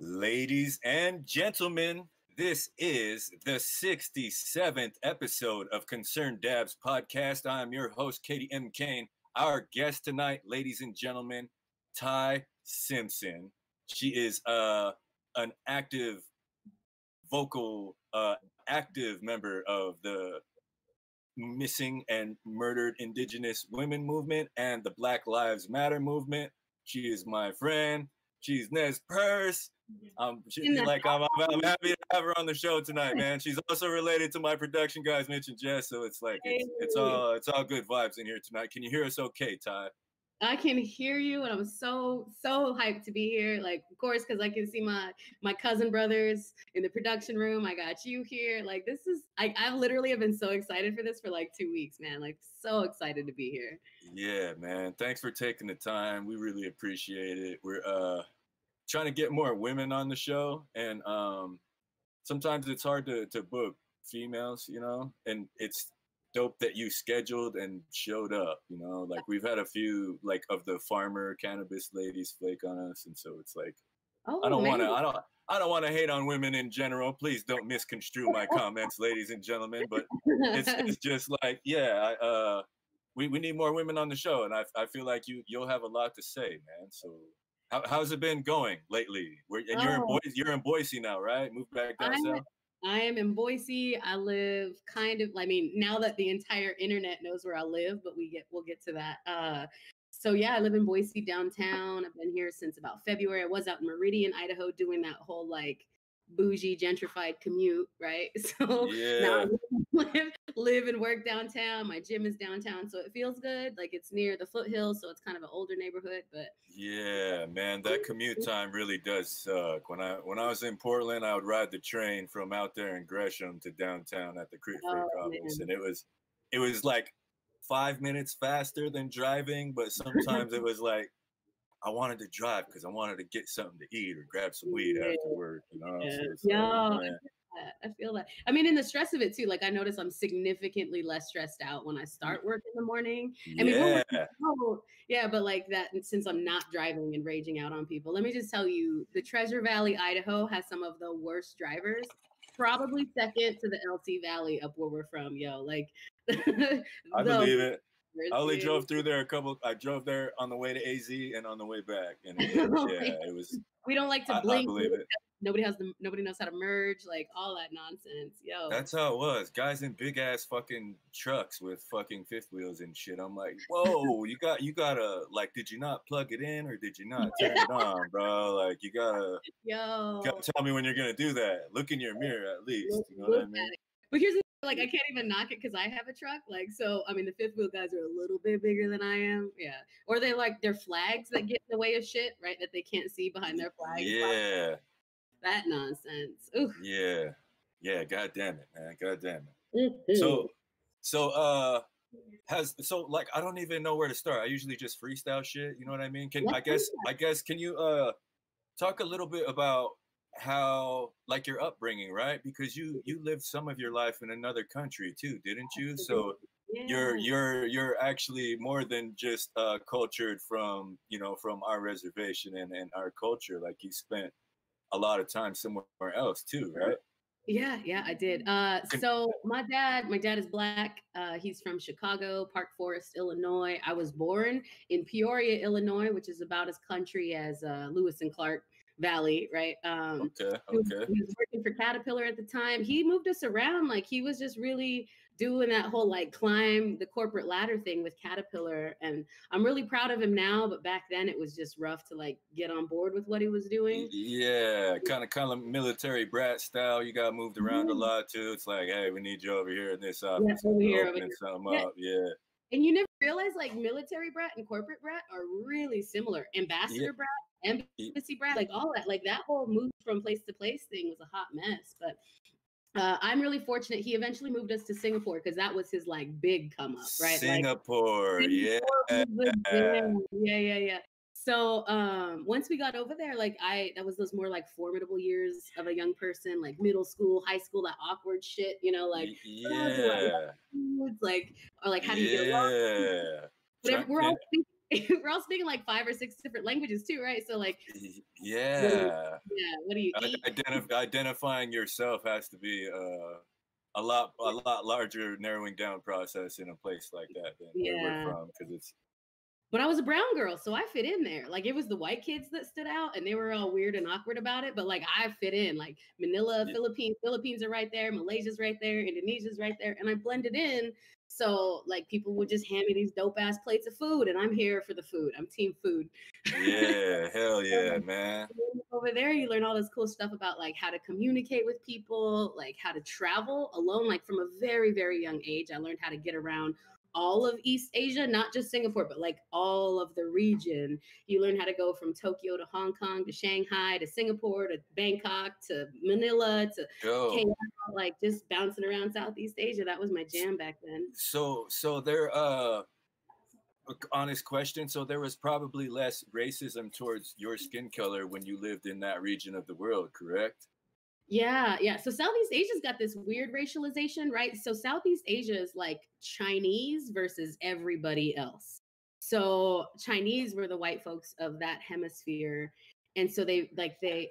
Ladies and gentlemen, this is the 67th episode of Concerned Dabs podcast. I'm your host, Katie M. Kane. Our guest tonight, ladies and gentlemen, Tai Simpson. She is an active member of the missing and murdered Indigenous women movement and the Black Lives Matter movement. She is my friend. She's Nez Purse. I'm happy to have her on the show tonight, man. She's also related to my production guys, Mitch and Jess. So it's like it's all good vibes in here tonight. Can you hear us okay, Ty? I can hear you, and I'm so hyped to be here. Like, of course, because I can see my cousin brothers in the production room. I got you here. Like, this is I literally have been so excited for this for like 2 weeks, man. Like, so excited to be here. Yeah, man. Thanks for taking the time. We really appreciate it. We're trying to get more women on the show, and sometimes it's hard to book females, you know, and it's dope that you scheduled and showed up, you know. Like, we've had a few like of the farmer cannabis ladies flake on us, and so it's like I don't want to hate on women in general. Please don't misconstrue my comments, ladies and gentlemen, but it's just like, yeah, we need more women on the show, and I feel like you'll have a lot to say, man. So how's it been going lately? You're in Boise now, right? Moved back down south? I am in Boise. I live now that the entire internet knows where I live, but we'll get to that. So yeah, I live in Boise downtown. I've been here since about February. I was out in Meridian, Idaho, doing that whole like bougie gentrified commute, right? So yeah. Now I live and work downtown. My gym is downtown, so it feels good. Like, it's near the foothills, so it's kind of an older neighborhood. But yeah, man, that commute time really does suck. When I was in Portland, I would ride the train from out there in Gresham to downtown at the Creek Freak office, and it was like 5 minutes faster than driving, but sometimes it was like I wanted to drive because I wanted to get something to eat or grab some weed after work, you know? So I feel that. I mean, in the stress of it too, like, I notice I'm significantly less stressed out when I start work in the morning. Yeah. But like that, and since I'm not driving and raging out on people, let me just tell you, the Treasure Valley, Idaho has some of the worst drivers, probably second to the LT Valley up where we're from, yo. Like, I believe it. I only drove through there I drove there on the way to AZ and on the way back, and it was. We don't like to blink. I believe it. Nobody knows how to merge, like all that nonsense, yo. That's how it was. Guys in big ass fucking trucks with fucking fifth wheels and shit. I'm like, whoa, you gotta, like, did you not plug it in or did you not turn it on, bro? Like, you gotta tell me when you're gonna do that. Look in your mirror at least. You know what I mean? But here's the thing, like, I can't even knock it because I have a truck. Like, so I mean, the fifth wheel guys are a little bit bigger than I am. Yeah. Or they're flags that get in the way of shit, right? That they can't see behind their flags. Yeah. That nonsense. Oof. Yeah. Yeah. God damn it, man. God damn it. Mm-hmm. So I don't even know where to start. I usually just freestyle shit. You know what I mean? I guess can you talk a little bit about how, like, your upbringing, right? Because you lived some of your life in another country too, didn't you? So you're actually more than just cultured from our reservation and our culture. Like, you spent a lot of time somewhere else too, right? Yeah, I did. So my dad is Black. He's from Chicago, Park Forest, Illinois. I was born in Peoria, Illinois, which is about as country as Lewis and Clark Valley, right? Okay. He was working for Caterpillar at the time. He moved us around. Like, he was just really doing that whole, like, climb the corporate ladder thing with Caterpillar. And I'm really proud of him now, but back then it was just rough to, like, get on board with what he was doing. Yeah, kind of military brat style. You got moved around a lot too. It's like, hey, we need you over here in this office. Opening something up. Yeah. And you never realize, like, military brat and corporate brat are really similar. Ambassador brat, embassy brat, like all that. Like, that whole move from place to place thing was a hot mess. But I'm really fortunate. He eventually moved us to Singapore because that was his, like, big come up, right? Singapore, yeah. Yeah. So once we got over there, like, that was those more like formidable years of a young person, like middle school, high school, that awkward shit, you know, like, yeah, like, or like, how do you get along? But we're all we're all speaking like 5 or 6 different languages too, right? So like, yeah, what do you eat? identifying yourself has to be a lot larger narrowing down process in a place like that than where we're Yeah. from, because it's But I was a brown girl, so I fit in there. Like it was the white kids that stood out, and they were all weird and awkward about it. But like I fit in. Like Manila, Philippines are right there, Malaysia's right there, Indonesia's right there, and I blended in. So like people would just hand me these dope ass plates of food, and I'm here for the food. I'm team food. yeah, hell yeah, man. Over there, you learn all this cool stuff about like how to communicate with people, like how to travel alone. Like from a very, very young age, I learned how to get around all of East Asia, not just Singapore, but like all of the region. You learn how to go from Tokyo to Hong Kong to Shanghai to Singapore to Bangkok to Manila to KL, like just bouncing around Southeast Asia. That was my jam back then. So there honest question. So there was probably less racism towards your skin color when you lived in that region of the world, correct? Yeah, yeah. So Southeast Asia's got this weird racialization, right? So Southeast Asia is like Chinese versus everybody else. So Chinese were the white folks of that hemisphere. And so they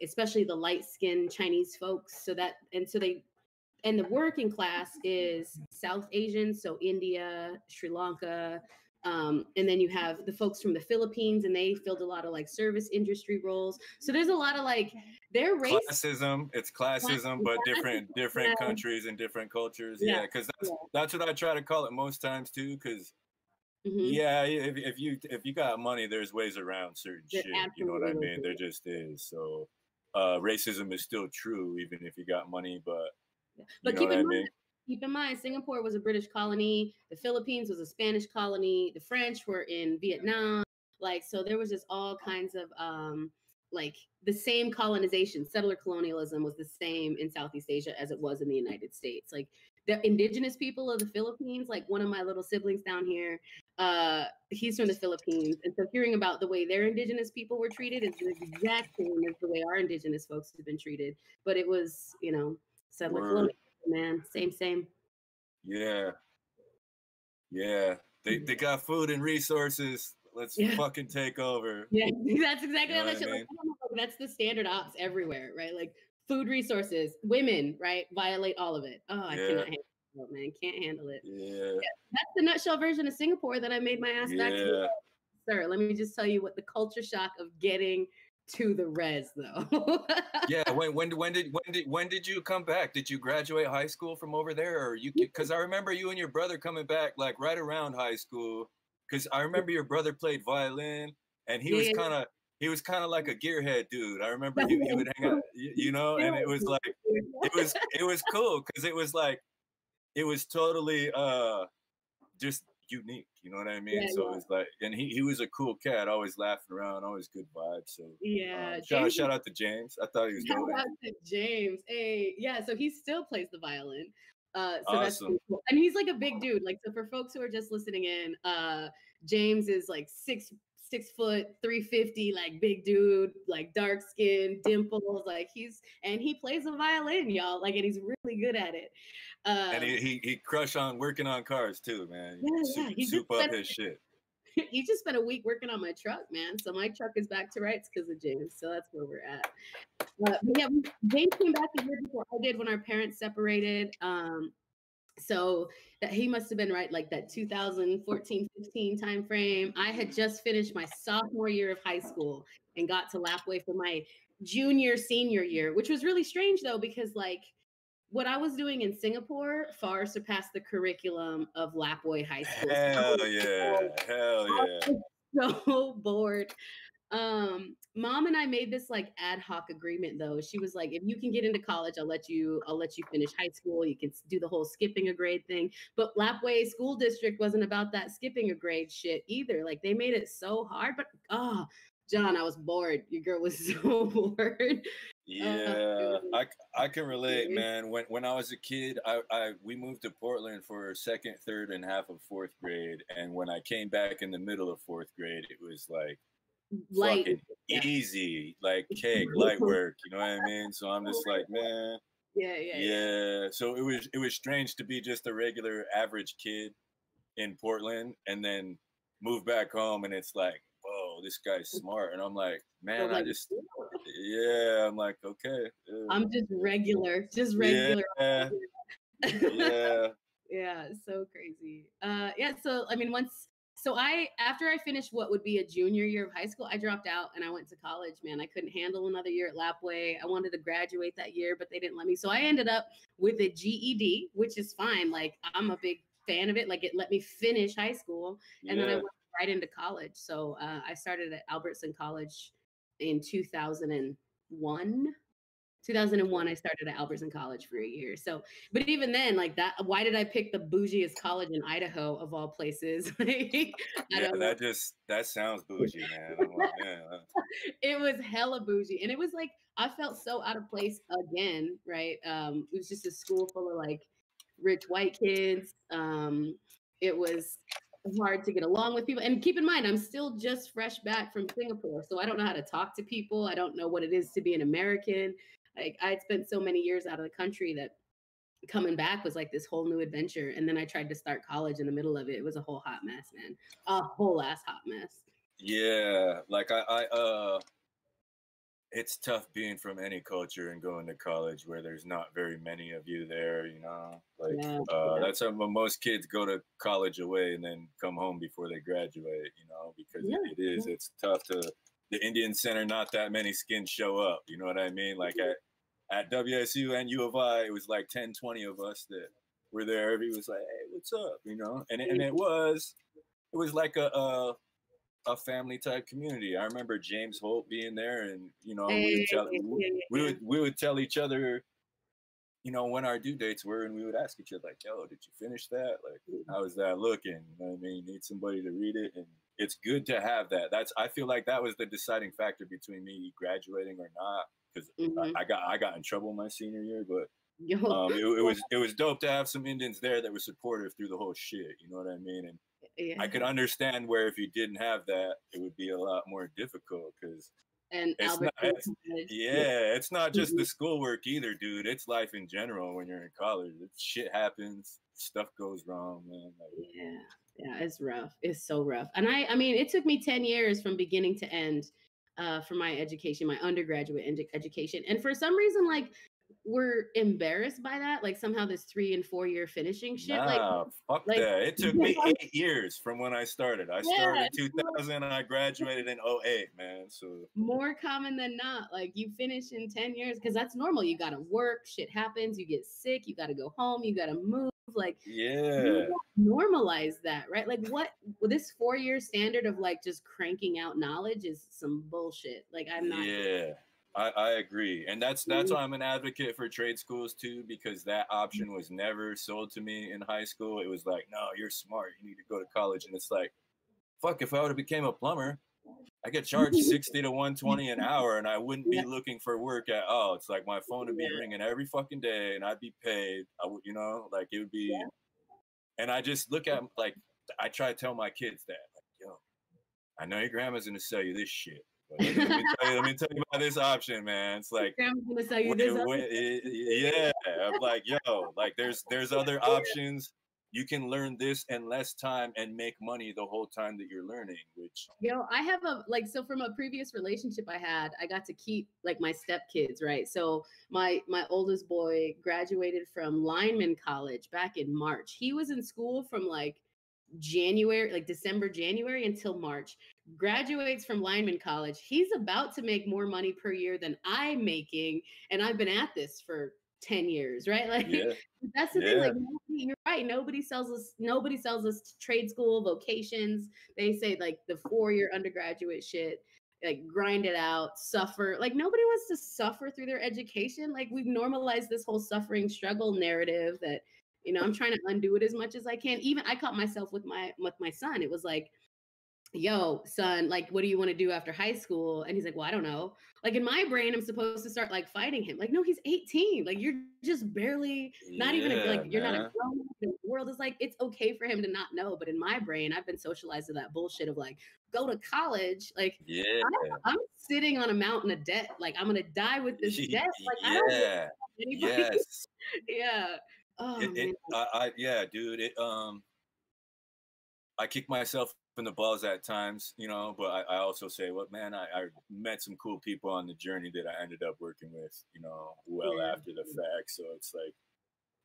especially the light-skinned Chinese folks, and the working class is South Asian, so India, Sri Lanka, and then you have the folks from the Philippines, and they filled a lot of like service industry roles. So there's a lot of like their race classism. It's classism, but different countries and different cultures. Yeah, because that's what I try to call it most times too. Because yeah, if you got money, there's ways around certain shit. You know what I mean? There just is. So racism is still true, even if you got money. But keep in mind, Singapore was a British colony. The Philippines was a Spanish colony. The French were in Vietnam. Like, so there was just all kinds of like the same colonization. Settler colonialism was the same in Southeast Asia as it was in the United States. Like the indigenous people of the Philippines, like one of my little siblings down here, he's from the Philippines. And so hearing about the way their indigenous people were treated is the exact same as the way our indigenous folks have been treated. But it was, settler colonialism, man. Same. Yeah. They got food and resources. Let's fucking take over. Yeah, that's exactly how that shit. Like, that's the standard ops everywhere, right? Like food resources, women, right? Violate all of it. Oh, I cannot handle it, man. Can't handle it. Yeah. That's the nutshell version of Singapore that I made my ass back to. Sir, let me just tell you what the culture shock of getting to the res though. Yeah, when did you come back? Did you graduate high school from over there, or because I remember you and your brother coming back like right around high school, because I remember your brother played violin and he was kind of like a gearhead dude. I remember he would hang out, and it was like it was cool because it was like it was totally just unique, you know what I mean? So it was like, and he was a cool cat, always laughing around, always good vibes. So shout out to James. I thought he was doing shout out to James. Hey, yeah, so he still plays the violin. So awesome. That's really cool. And he's like a big dude. Like, so for folks who are just listening in, James is like 6 foot 350, like big dude, like dark skin, dimples, like he plays the violin, y'all, like, and he's really good at it. And he crushed on working on cars too, man. He soup up his shit. He just spent a week working on my truck, man. So my truck is back to rights because of James. So that's where we're at. But yeah, James came back a year before I did when our parents separated. So that he must have been right, like that 2014, 15 time frame. I had just finished my sophomore year of high school and got to Lapwai for my senior year, which was really strange though, because like what I was doing in Singapore far surpassed the curriculum of Lapwai High School. Hell yeah. I was so bored. Mom and I made this like ad hoc agreement though. She was like, if you can get into college, I'll let you finish high school. You can do the whole skipping a grade thing. But Lapwai School District wasn't about that skipping a grade shit either. Like they made it so hard, but John, I was bored. Your girl was so bored. Yeah, I can relate, man. When I was a kid, we moved to Portland for second, third, and half of fourth grade. And when I came back in the middle of fourth grade, it was like fucking easy, like cake, light work. You know what I mean? So I'm just like, man. Yeah. So it was strange to be just a regular average kid in Portland, and then move back home and it's like, whoa, this guy's smart. And I'm like, So man, like, yeah, I'm like, okay. I'm just regular, Yeah, yeah, Yeah, so crazy. Yeah, so I mean, after I finished what would be a junior year of high school, I dropped out and I went to college, man. I couldn't handle another year at Lapway. I wanted to graduate that year, but they didn't let me. So I ended up with a GED, which is fine. Like, I'm a big fan of it. Like, it let me finish high school, and then I went right into college. So I started at Albertson College in 2001. 2001, I started at Albertson College for a year. So, but even then, like that, why did I pick the bougiest college in Idaho of all places? I don't know. that sounds bougie, man. I'm like, man. It was hella bougie, and it was like I felt so out of place again, right? It was just a school full of like rich white kids. It was hard to get along with people, and keep in mind, I'm still just fresh back from Singapore, so I don't know how to talk to people. I don't know what it is to be an American. Like, I'd spent so many years out of the country that coming back was like this whole new adventure. And then I tried to start college in the middle of it. It was a whole hot mess, man. A whole ass hot mess. Yeah, like it's tough being from any culture and going to college where there's not very many of you there, you know. Like, that's how most kids go to college away and then come home before they graduate, you know, because it's tough to the Indian Center. Not that many skins show up, you know what I mean? Like at WSU and U of I, it was like 10, 20 of us that were there. Everybody was like, hey, what's up, you know? And it was like a family type community. I remember James Holt being there, and you know, we would tell each other, you know, when our due dates were, and we would ask each other like, yo, did you finish that? Like, how is that looking? You know what I mean? Need somebody to read it, and it's good to have that. I feel like that was the deciding factor between me graduating or not, because I got in trouble my senior year, but it was dope to have some Indians there that were supportive through the whole shit. You know what I mean? And I could understand where if you didn't have that, it would be a lot more difficult because it's not just the schoolwork either, dude. It's life in general when you're in college. Shit happens, stuff goes wrong, man. Like, yeah, it's rough. It's so rough. And I mean, it took me 10 years from beginning to end for my education, my undergraduate education. And for some reason, like, we're embarrassed by that, like somehow this 3 and 4 year finishing shit. Fuck that. It took me 8 years from when I started. I started in 2000 and I graduated in 2008, man. So more common than not, like you finish in 10 years because that's normal. You gotta work, shit happens, you get sick, you gotta go home, you gotta move. Like, normalize that, right? Like, this 4 year standard of like just cranking out knowledge is some bullshit. Like, I'm not. I agree. And that's why I'm an advocate for trade schools too, because that option was never sold to me in high school. It was like, no, you're smart, you need to go to college. And it's like, fuck, if I would have became a plumber, I get charged 60 to 120 an hour and I wouldn't be looking for work at all. It's like my phone would be ringing every fucking day and I'd be paid. I would, you know, like it would be. And I just look at, like, I try to tell my kids that, like, yo, I know your grandma's gonna sell you this shit. Let me tell you about this option, man. It's like, I'm gonna sell you this. I'm like, yo, like there's other options. You can learn this in less time and make money the whole time that you're learning. Which, I have so from a previous relationship I had, I got to keep like my stepkids, right? So my oldest boy graduated from Lineman College back in March. He was in school from like January, like December, January until March. Graduates from Lineman College. He's about to make more money per year than I'm making, and I've been at this for 10 years, right? Like, that's the thing. Like, you're right. Nobody sells us trade school vocations. They say like the 4 year undergraduate shit, like grind it out, suffer. Like, nobody wants to suffer through their education. Like, we've normalized this whole suffering struggle narrative that, you know, I'm trying to undo it as much as I can. Even I caught myself with my son. It was like, yo, son, like, what do you want to do after high school? And he's like, well, I don't know. Like, in my brain, I'm supposed to start like fighting him. Like, no, he's 18. Like, you're just barely not even you're not a grown up. The world is like, it's okay for him to not know. But in my brain, I've been socialized to that bullshit of like, go to college. Like, I'm sitting on a mountain of debt. Like, I'm gonna die with this debt. Like, I don't know anybody. Oh, dude. I kick myself busting the balls at times, you know, but I also say, well, man, I met some cool people on the journey that I ended up working with, you know, well Yeah. after the fact. So it's like,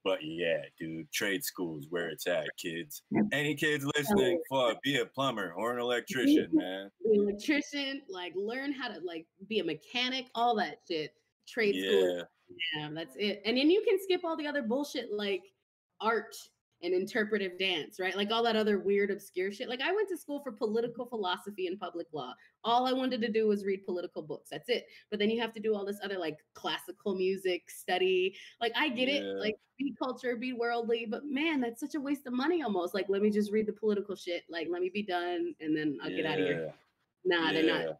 but yeah, dude, trade schools where it's at, kids. Any kids listening, fuck, be a plumber or an electrician, man. Be an electrician, like learn how to like be a mechanic, all that shit. Trade school. Yeah, Yeah, that's it. And then you can skip all the other bullshit like art and interpretive dance, right? Like all that other weird, obscure shit. Like I went to school for political philosophy and public law. All I wanted to do was read political books. That's it. But then you have to do all this other like classical music study. Like I get it. yeah, Like be culture, be worldly. But man, that's such a waste of money almost. Like let me just read the political shit. Like let me be done and then I'll get out of here. yeah, Nah, they're not. yeah.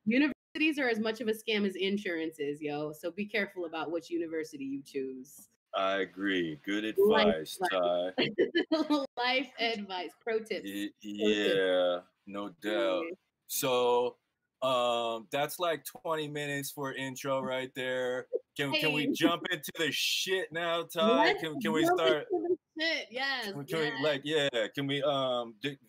Universities are as much of a scam as insurance is, yo. So be careful about which university you choose. I agree. Good Life advice, Ty. advice. Life advice. Pro tips. Pro tips. Yeah, no doubt. So, that's like 20 minutes for intro right there. Can we Hey, jump into the shit now, Ty? let's Can we jump start? into the shit. Yes, Can yes. we like yeah? Can we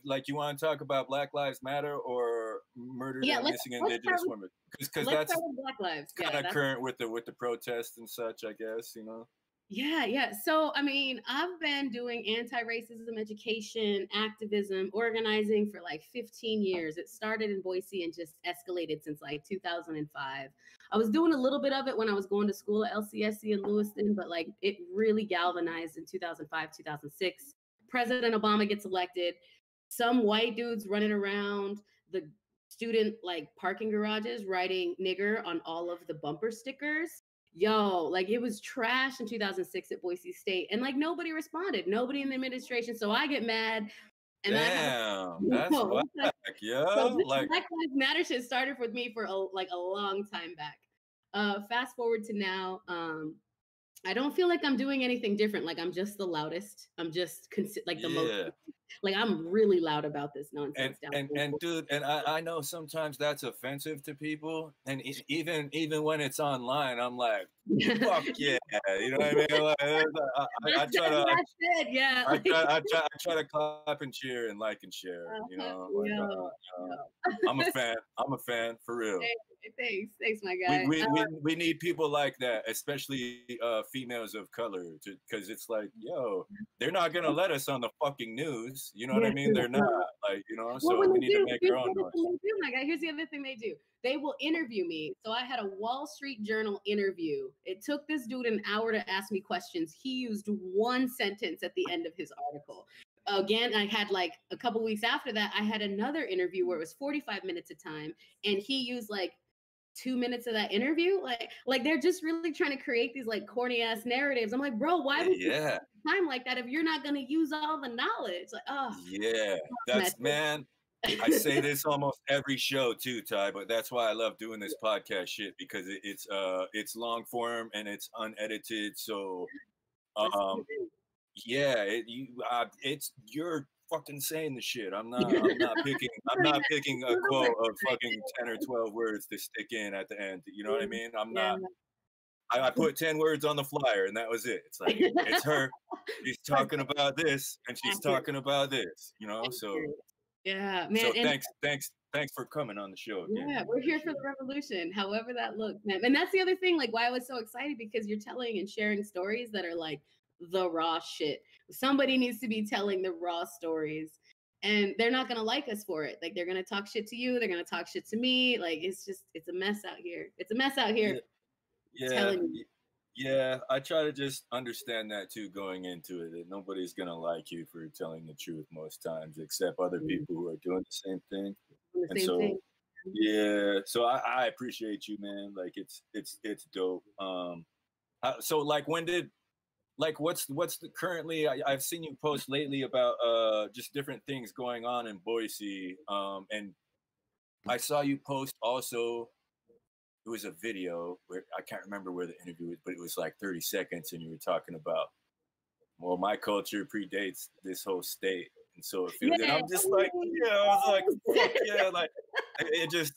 like you want to talk about Black Lives Matter or murdered Yeah, and missing Indigenous women? Because let's that's start with Black Lives. kind Yeah, of that's current with the protests and such, I guess. You know. yeah. So, I mean, I've been doing anti-racism education, activism, organizing for like 15 years. It started in Boise and just escalated since like 2005. I was doing a little bit of it when I was going to school at LCSC in Lewiston, but like it really galvanized in 2005, 2006. President Obama gets elected. Some white dudes running around the student like parking garages writing nigger on all of the bumper stickers. Yo, like it was trash in 2006 at Boise State, and like nobody responded, nobody in the administration. So I get mad, and I have Damn, that's whack, yeah. so this Like, Black Lives Matter shit started with me for like a long time back. Fast forward to now, I don't feel like I'm doing anything different. Like I'm just the loudest. I'm just like the most. yeah. Like I'm really loud about this nonsense down And dude, and I know sometimes that's offensive to people, and even when it's online, I'm like, fuck yeah, you know what I mean? Like, I try to yeah. I try to clap and cheer and like and share, you know. Like, I'm a fan for real. Thanks, my guy. We need people like that, especially females of color, because it's like, yo, they're not gonna let us on the fucking news. You know what I mean? They're not, like, you know. So we need to make our own noise. My guy, here's the other thing they do. They will interview me. So I had a Wall Street Journal interview. It took this dude an hour to ask me questions. He used one sentence at the end of his article. Again, I had like a couple weeks after that, I had another interview where it was 45 minutes of time, and he used like 2 minutes of that interview. Like they're just really trying to create these like corny ass narratives. I'm like, bro, why would you spend time like that if you're not going to use all the knowledge? Like, oh yeah, that's man. I say this almost every show too, Ty, but that's why I love doing this podcast shit, because it's long form and it's unedited. So yeah, it's you're fucking saying the shit. I'm not picking a quote of fucking 10 or 12 words to stick in at the end. You know what I mean? I'm not. I put 10 words on the flyer and that was it. It's like, it's her. She's talking about this and she's talking about this, you know? So yeah, man. So thanks for coming on the show again. Yeah, we're here for the revolution, however that looks, man. And that's the other thing, like why I was so excited, because you're telling and sharing stories that are like the raw shit. Somebody needs to be telling the raw stories. And they're not gonna like us for it. Like they're gonna talk shit to you, they're gonna talk shit to me. Like it's a mess out here. It's a mess out here. Yeah, I try to just understand that too going into it. That nobody's gonna like you for telling the truth most times, except other people who are doing the same thing. Yeah, so I appreciate you, man. Like it's dope. So like what's the currently? I've seen you post lately about just different things going on in Boise. And I saw you post also. It was a video where I can't remember where the interview was, but it was like 30 seconds, and you were talking about, well, my culture predates this whole state, and so it feels. And I'm just like, yeah, I was like, fuck yeah, like it just.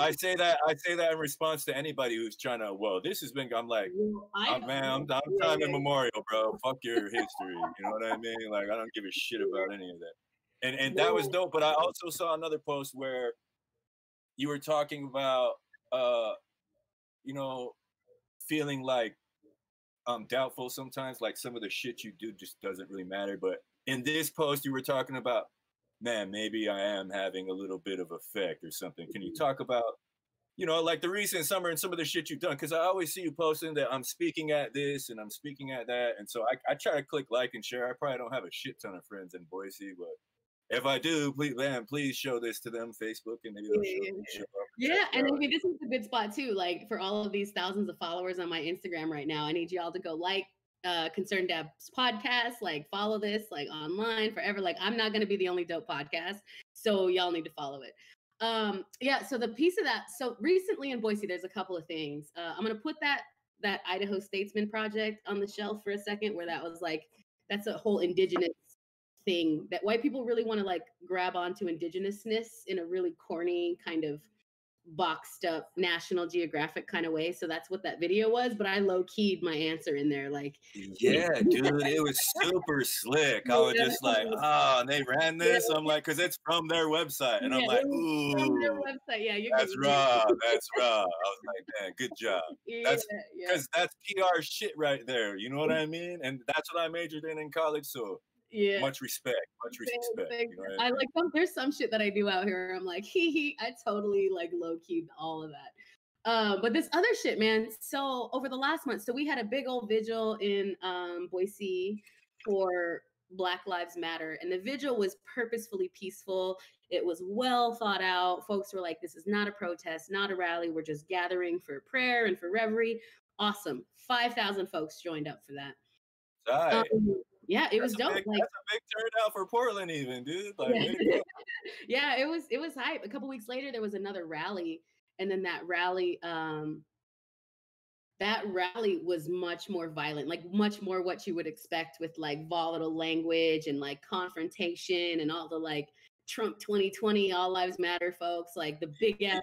I say that in response to anybody who's trying to. Well, this has been. I'm like, I'm time immemorial, bro. Fuck your history. You know what I mean? Like I don't give a shit about any of that. And that was dope. But I also saw another post where you were talking about, you know, feeling like doubtful sometimes, like some of the shit you do just doesn't really matter. But in this post, you were talking about, man, maybe I am having a little bit of effect or something. Can you talk about, you know, like the recent summer and some of the shit you've done? Because I always see you posting that I'm speaking at this and I'm speaking at that. And so I try to click like and share. I probably don't have a shit ton of friends in Boise, but if I do, please show this to them, Facebook, and maybe they'll show up. Yeah, and I mean, this is a good spot too. Like for all of these thousands of followers on my Instagram right now, I need y'all to go like Concerned Dab's podcast, like follow this, like online forever. Like I'm not gonna be the only dope podcast, so y'all need to follow it. Yeah, so the piece of that. So recently in Boise, there's a couple of things. I'm gonna put that Idaho Statesman project on the shelf for a second, where that was like that's a whole indigenous thing that white people really want to like grab onto indigenousness in a really corny kind of boxed up National Geographic kind of way. So that's what that video was. But I low keyed my answer in there, like, yeah, dude, it was super slick. I was just like, oh, and they ran this. I'm like, because it's from their website, and I'm like, ooh, from their website. Yeah, that's raw. That's raw. I was like, man, good job. That's because that's PR shit right there. You know what I mean? And that's what I majored in college. So yeah, much respect. You know I like there's some shit that I do out here. I'm like, hee, I totally like low keyed all of that. But this other shit, man. So over the last month, so we had a big old vigil in Boise for Black Lives Matter, and the vigil was purposefully peaceful. It was well thought out. Folks were like, this is not a protest, not a rally. We're just gathering for prayer and for reverie. Awesome. 5,000 folks joined up for that. Yeah, it was dope. That's a big turnout for Portland, even, dude. Like, way to go. Yeah, it was hype. A couple weeks later, there was another rally, and then that rally was much more violent, like much more what you would expect with like volatile language and like confrontation and all the like Trump 2020, all lives matter, folks, like the big ass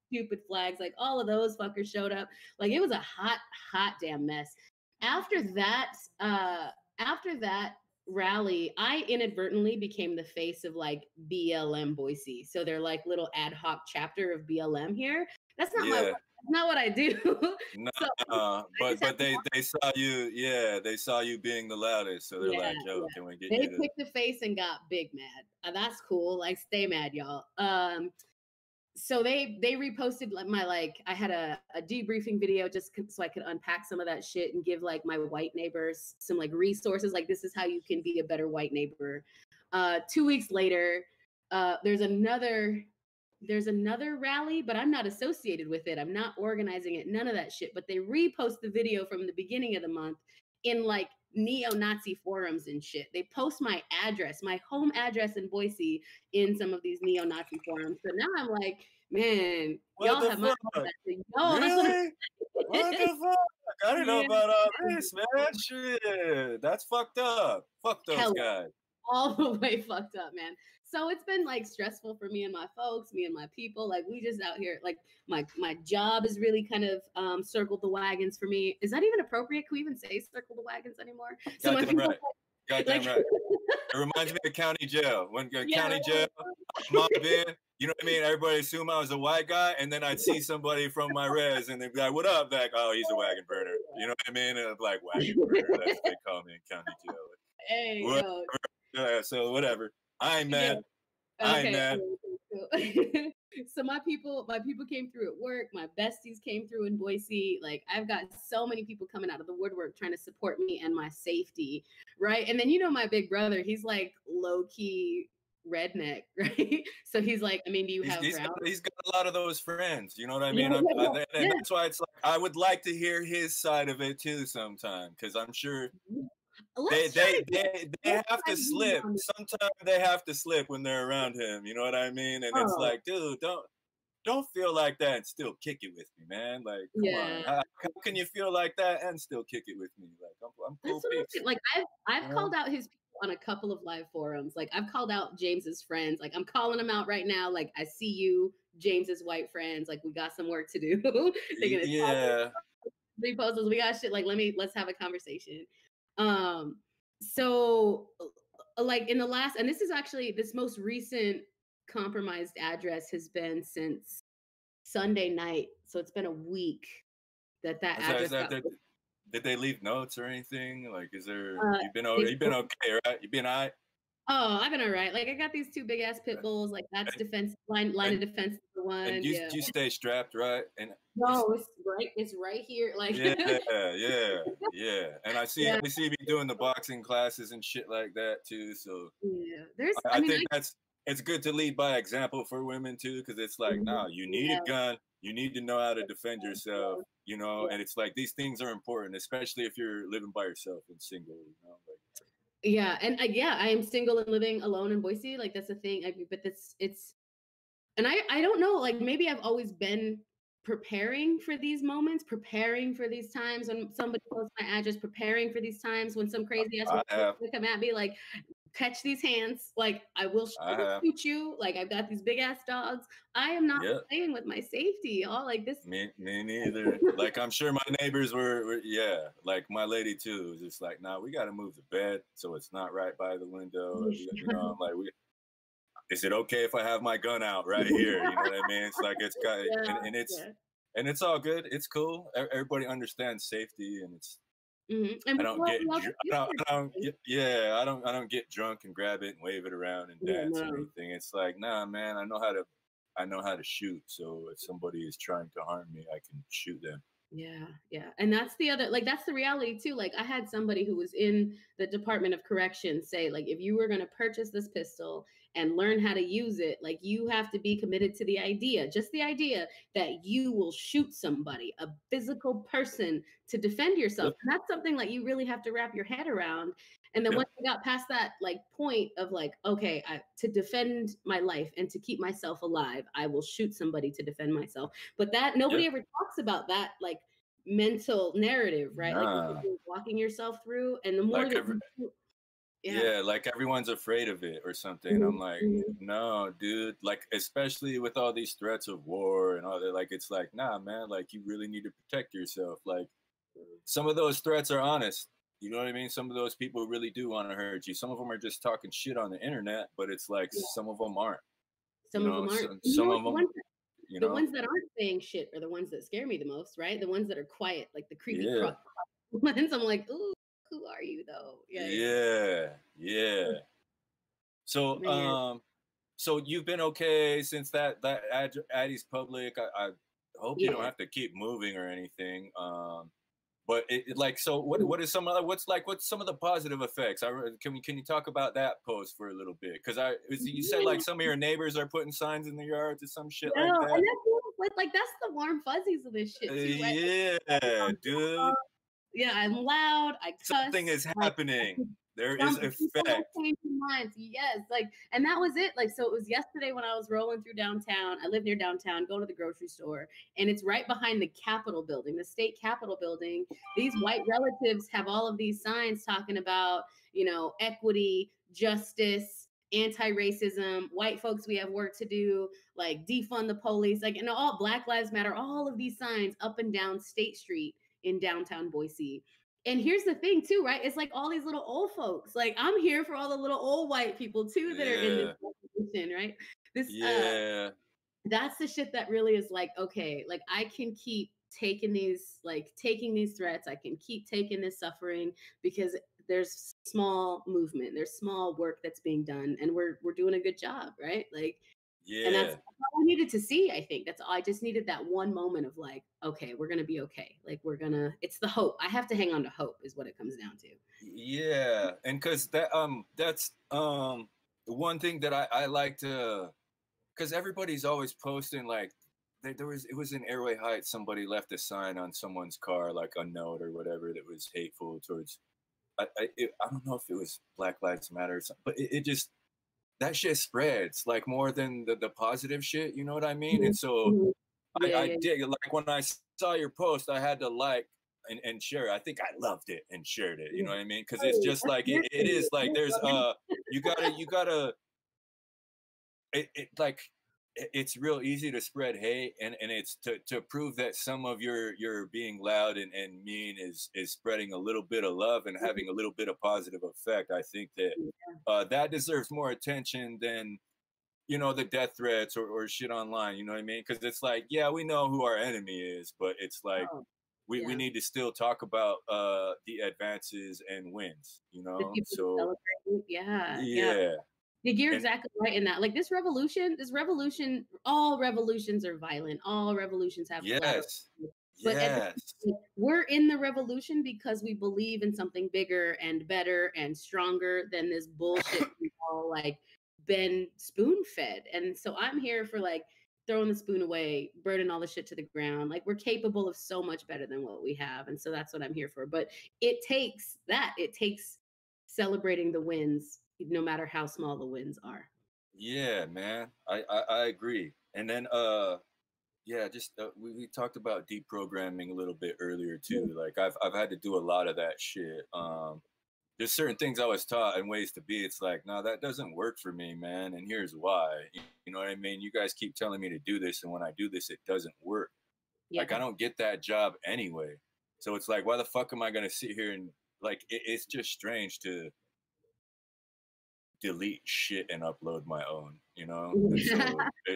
stupid flags, like all of those fuckers showed up. Like it was a hot damn mess. After that rally, I inadvertently became the face of like BLM Boise. So they're like little ad hoc chapter of BLM here. That's not what I do. No, but they saw you. Yeah, they saw you being the loudest. So they're like, yo, can we get you? They picked the face and got big mad. That's cool. Like, stay mad, y'all. So they reposted I had a debriefing video just so I could unpack some of that shit and give like my white neighbors some like resources, like this is how you can be a better white neighbor. 2 weeks later, there's another rally, but I'm not associated with it. I'm not organizing it, none of that shit. But they repost the video from the beginning of the month in like neo-Nazi forums and shit. They post my address, my home address in Boise, in some of these neo-Nazi forums. So now I'm like, man, y'all have my really? What the fuck? I didn't know about all this, man. Shit, that's fucked up. Fuck those guys. All the way fucked up, man. So it's been like stressful for me and my folks, me and my people. Like we just out here, like my job is really kind of circled the wagons for me. Is that even appropriate? Can we even say circle the wagons anymore? Goddamn right. Goddamn right. It reminds me of county jail. When county jail, mob in, you know what I mean? Everybody assume I was a white guy, and then I'd see somebody from my res, and they'd be like, "What up?" Like, "Oh, he's a wagon burner." You know what I mean? And I'm like, "Wagon burner." That's what they call me in county jail. Hey, so whatever. I ain't mad. I ain't mad. So my people came through at work. My besties came through in Boise. Like I've got so many people coming out of the woodwork trying to support me and my safety, right? And then my big brother, he's like low key redneck, right? So he's like, I mean, do you have? He's got a lot of those friends. You know what I mean? That's why it's like I would like to hear his side of it too sometime, because I'm sure. They have to slip. Sometimes they have to slip when they're around him. You know what I mean? And it's like, dude, don't feel like that and still kick it with me, man. Like, come on. How can you feel like that and still kick it with me? Like, I'm cool. Like, I've called out his people on a couple of live forums. Like, I've called out James's friends. Like, I'm calling them out right now. Like, I see you, James's white friends. Like, we got some work to do. They're gonna repost us. We got shit. Like, let's have a conversation. So like in the last, and this is actually this most recent compromised address has been since Sunday night. So it's been a week that Is address that got. did they leave notes or anything? Like, is there Uh, they, you've been okay, right? You've been all right? oh, I've been all right. Like I got these two big ass pit bulls. Like that's And, defense line and of defense number and one. Yeah. you stay strapped, right? And you No, it's right. It's right here. Like yeah, yeah, yeah. And yeah, I see me doing the boxing classes and shit like that too. So yeah. There's. I I mean, think it's good to lead by example for women too, because it's like, nah, you need a yeah. gun, you need to know how to defend yourself, you know. And it's like these things are important, especially if you're living by yourself and single, you know. Like, Yeah, and yeah, I am single and living alone in Boise. Like that's the thing. But it's and I don't know, like maybe I've always been preparing for these moments, preparing for these times when somebody posts my address, preparing for these times when some crazy ass I woman have, come at me, like catch these hands, like I I will have, shoot you, like I've got these big ass dogs. I am not yeah. playing with my safety, y'all. Like this. Me neither. Like I'm sure my neighbors were yeah. Like my lady too was just like, nah, we got to move the bed so it's not right by the window. Or you know, I'm like, is it okay if I have my gun out right here? You know what I mean? It's like it's kind of, Yeah, and yeah. it's all good. It's cool. Everybody understands safety, and it's And I don't get we all get used to I don't it. get yeah I don't get drunk and grab it and wave it around and Yeah, dance or no. anything. It's like, nah, man, I know how to shoot. So if somebody is trying to harm me, I can shoot them. Yeah, yeah. And that's the other, like, that's the reality too. Like, I had somebody who was in the Department of Corrections say, like, if you were going to purchase this pistol and learn how to use it, like, you have to be committed to the idea, just the idea that you will shoot somebody, a physical person to defend yourself. Yep. And that's something like you really have to wrap your head around. And then Yep. once I got past that, like, point of like, okay, to defend my life and to keep myself alive, I will shoot somebody to defend myself. But that nobody Yep. ever talks about that, like mental narrative, right? Like Nah. you're walking yourself through, and the more Like that you do, yeah. yeah, like everyone's afraid of it or something. Mhm, I'm like, mhm. no, dude. Like, especially with all these threats of war and all that, like, it's like, nah, man, like, you really need to protect yourself. Like, some of those threats are honest. You know what I mean? Some of those people really do want to hurt you. Some of them are just talking shit on the internet, but it's like Yeah. some of them aren't. You Some of know, them aren't. You know some what? of them, you The know, ones that aren't saying shit are the ones that scare me the most, right? The ones that are quiet, like the creepy yeah, ones. I'm like, ooh, who are you though? Yeah, yeah. yeah, yeah. So, Man, so you've been okay since that Addie's public. I hope you don't yeah. have to keep moving or anything. But like, so what is some other what's some of the positive effects? Can you talk about that post for a little bit? Because you said like some of your neighbors are putting signs in the yards or some shit No, like and that. like that's the warm fuzzies of this shit too, right? Yeah, dude, Yeah, I'm loud, I something cuss, is like happening. There is some people are effect. changing minds. Yes, like, and that was it. Like, so it was yesterday when I was rolling through downtown. I live near downtown, going to the grocery store, and it's right behind the Capitol building, the state Capitol building. These white relatives have all of these signs talking about, equity, justice, anti-racism, white folks, we have work to do, like defund the police, like, and all Black Lives Matter, all of these signs up and down State Street in downtown Boise. And here's the thing too, right? It's like all these little old folks. Like I'm here for all the little old white people too that are in this Yeah, revolution, right? This yeah, That's the shit that really is like, okay, like I can keep taking these threats, I can keep taking this suffering because there's small movement, there's small work that's being done, and we're doing a good job, right? Like, and that's yeah. all I needed to see. I think that's all. I just needed that one moment of like, okay, we're gonna be okay. Like it's the hope. I have to hang on to hope, is what it comes down to. Yeah, and because that's the one thing that I like to, because everybody's always posting like it was in Airway Heights, somebody left a sign on someone's car, like a note or whatever, that was hateful towards I don't know if it was Black Lives Matter or something, but it just, that shit spreads like more than the positive shit, you know what I mean? Mhm, And so mhm. Yeah, I yeah, did, like, when I saw your post, I had to like and share. I think I loved it and shared it. You yeah. know what I mean? Because it's Hey, just that's like good for it you. is like there's you gotta it it's real easy to spread hate, and it's to prove that some of your being loud and mean is spreading a little bit of love and having a little bit of positive effect. I think that that deserves more attention than, you know, the death threats or shit online. You know what I mean? Because it's like, yeah, we know who our enemy is, but it's like Oh, we yeah. need to still talk about the advances and wins. You The know, people who so celebrate. Yeah, yeah. yeah, Like, you're and exactly right in that. Like this revolution, all revolutions are violent. All revolutions have collateral. yes, But at the yes, we're in the revolution because we believe in something bigger and better and stronger than this bullshit we've all like been spoon fed. And so I'm here for like throwing the spoon away, burning all the shit to the ground. Like we're capable of so much better than what we have. And so that's what I'm here for. But it takes that. It takes celebrating the wins, no matter how small the wins are. yeah, man. I agree. And then yeah, just we talked about deprogramming a little bit earlier Yeah. too. Like I've had to do a lot of that shit. There's certain things I was taught and ways to be. It's like, no, that doesn't work for me, man. And here's why. You know what I mean? You guys keep telling me to do this, and when I do this, it doesn't work. Like Yeah. I don't get that job anyway. So it's like, why the fuck am I gonna sit here and like? It's just strange to delete shit and upload my own, you know? And so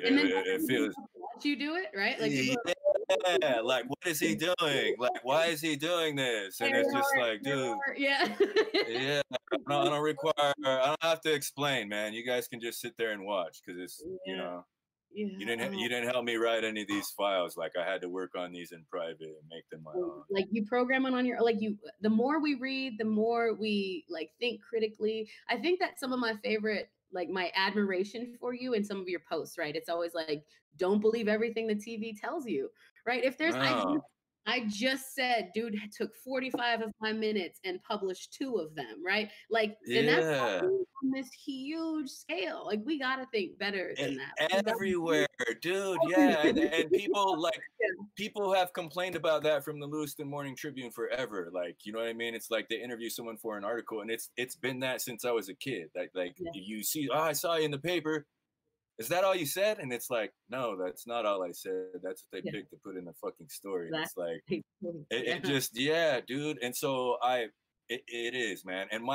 And then it feels, watch you do it, right? Like people are yeah, like, what is he doing? Like, why is he doing this? And it's just like, like, dude, yeah. yeah, I don't require, I don't have to explain, man. You guys can just sit there and watch because it's, you Yeah. know, Yeah. you didn't help me write any of these files. Like, I had to work on these in private and make them my own. Like you program it on your like you the more we read, the more we like think critically. I think that some of my favorite like my admiration for you in some of your posts, right? It's always like, don't believe everything the TV tells you, right? If there's No, I just said, dude took 45 of my minutes and published 2 of them, right? Like, and that's yeah. on this huge scale. Like, we got to think better than that. We gotta Everywhere, dude. think Yeah, and people like yeah. people have complained about that from the Lewiston Morning Tribune forever. Like, you know what I mean? It's like they interview someone for an article, and it's been that since I was a kid. Like Yeah. you see, oh, I saw you in the paper. Is that all you said? And it's like, no, that's not all I said. That's what they Yeah. picked to put in the fucking story. And it's like, Exactly. it Yeah. just, yeah, dude. And so it is, man. And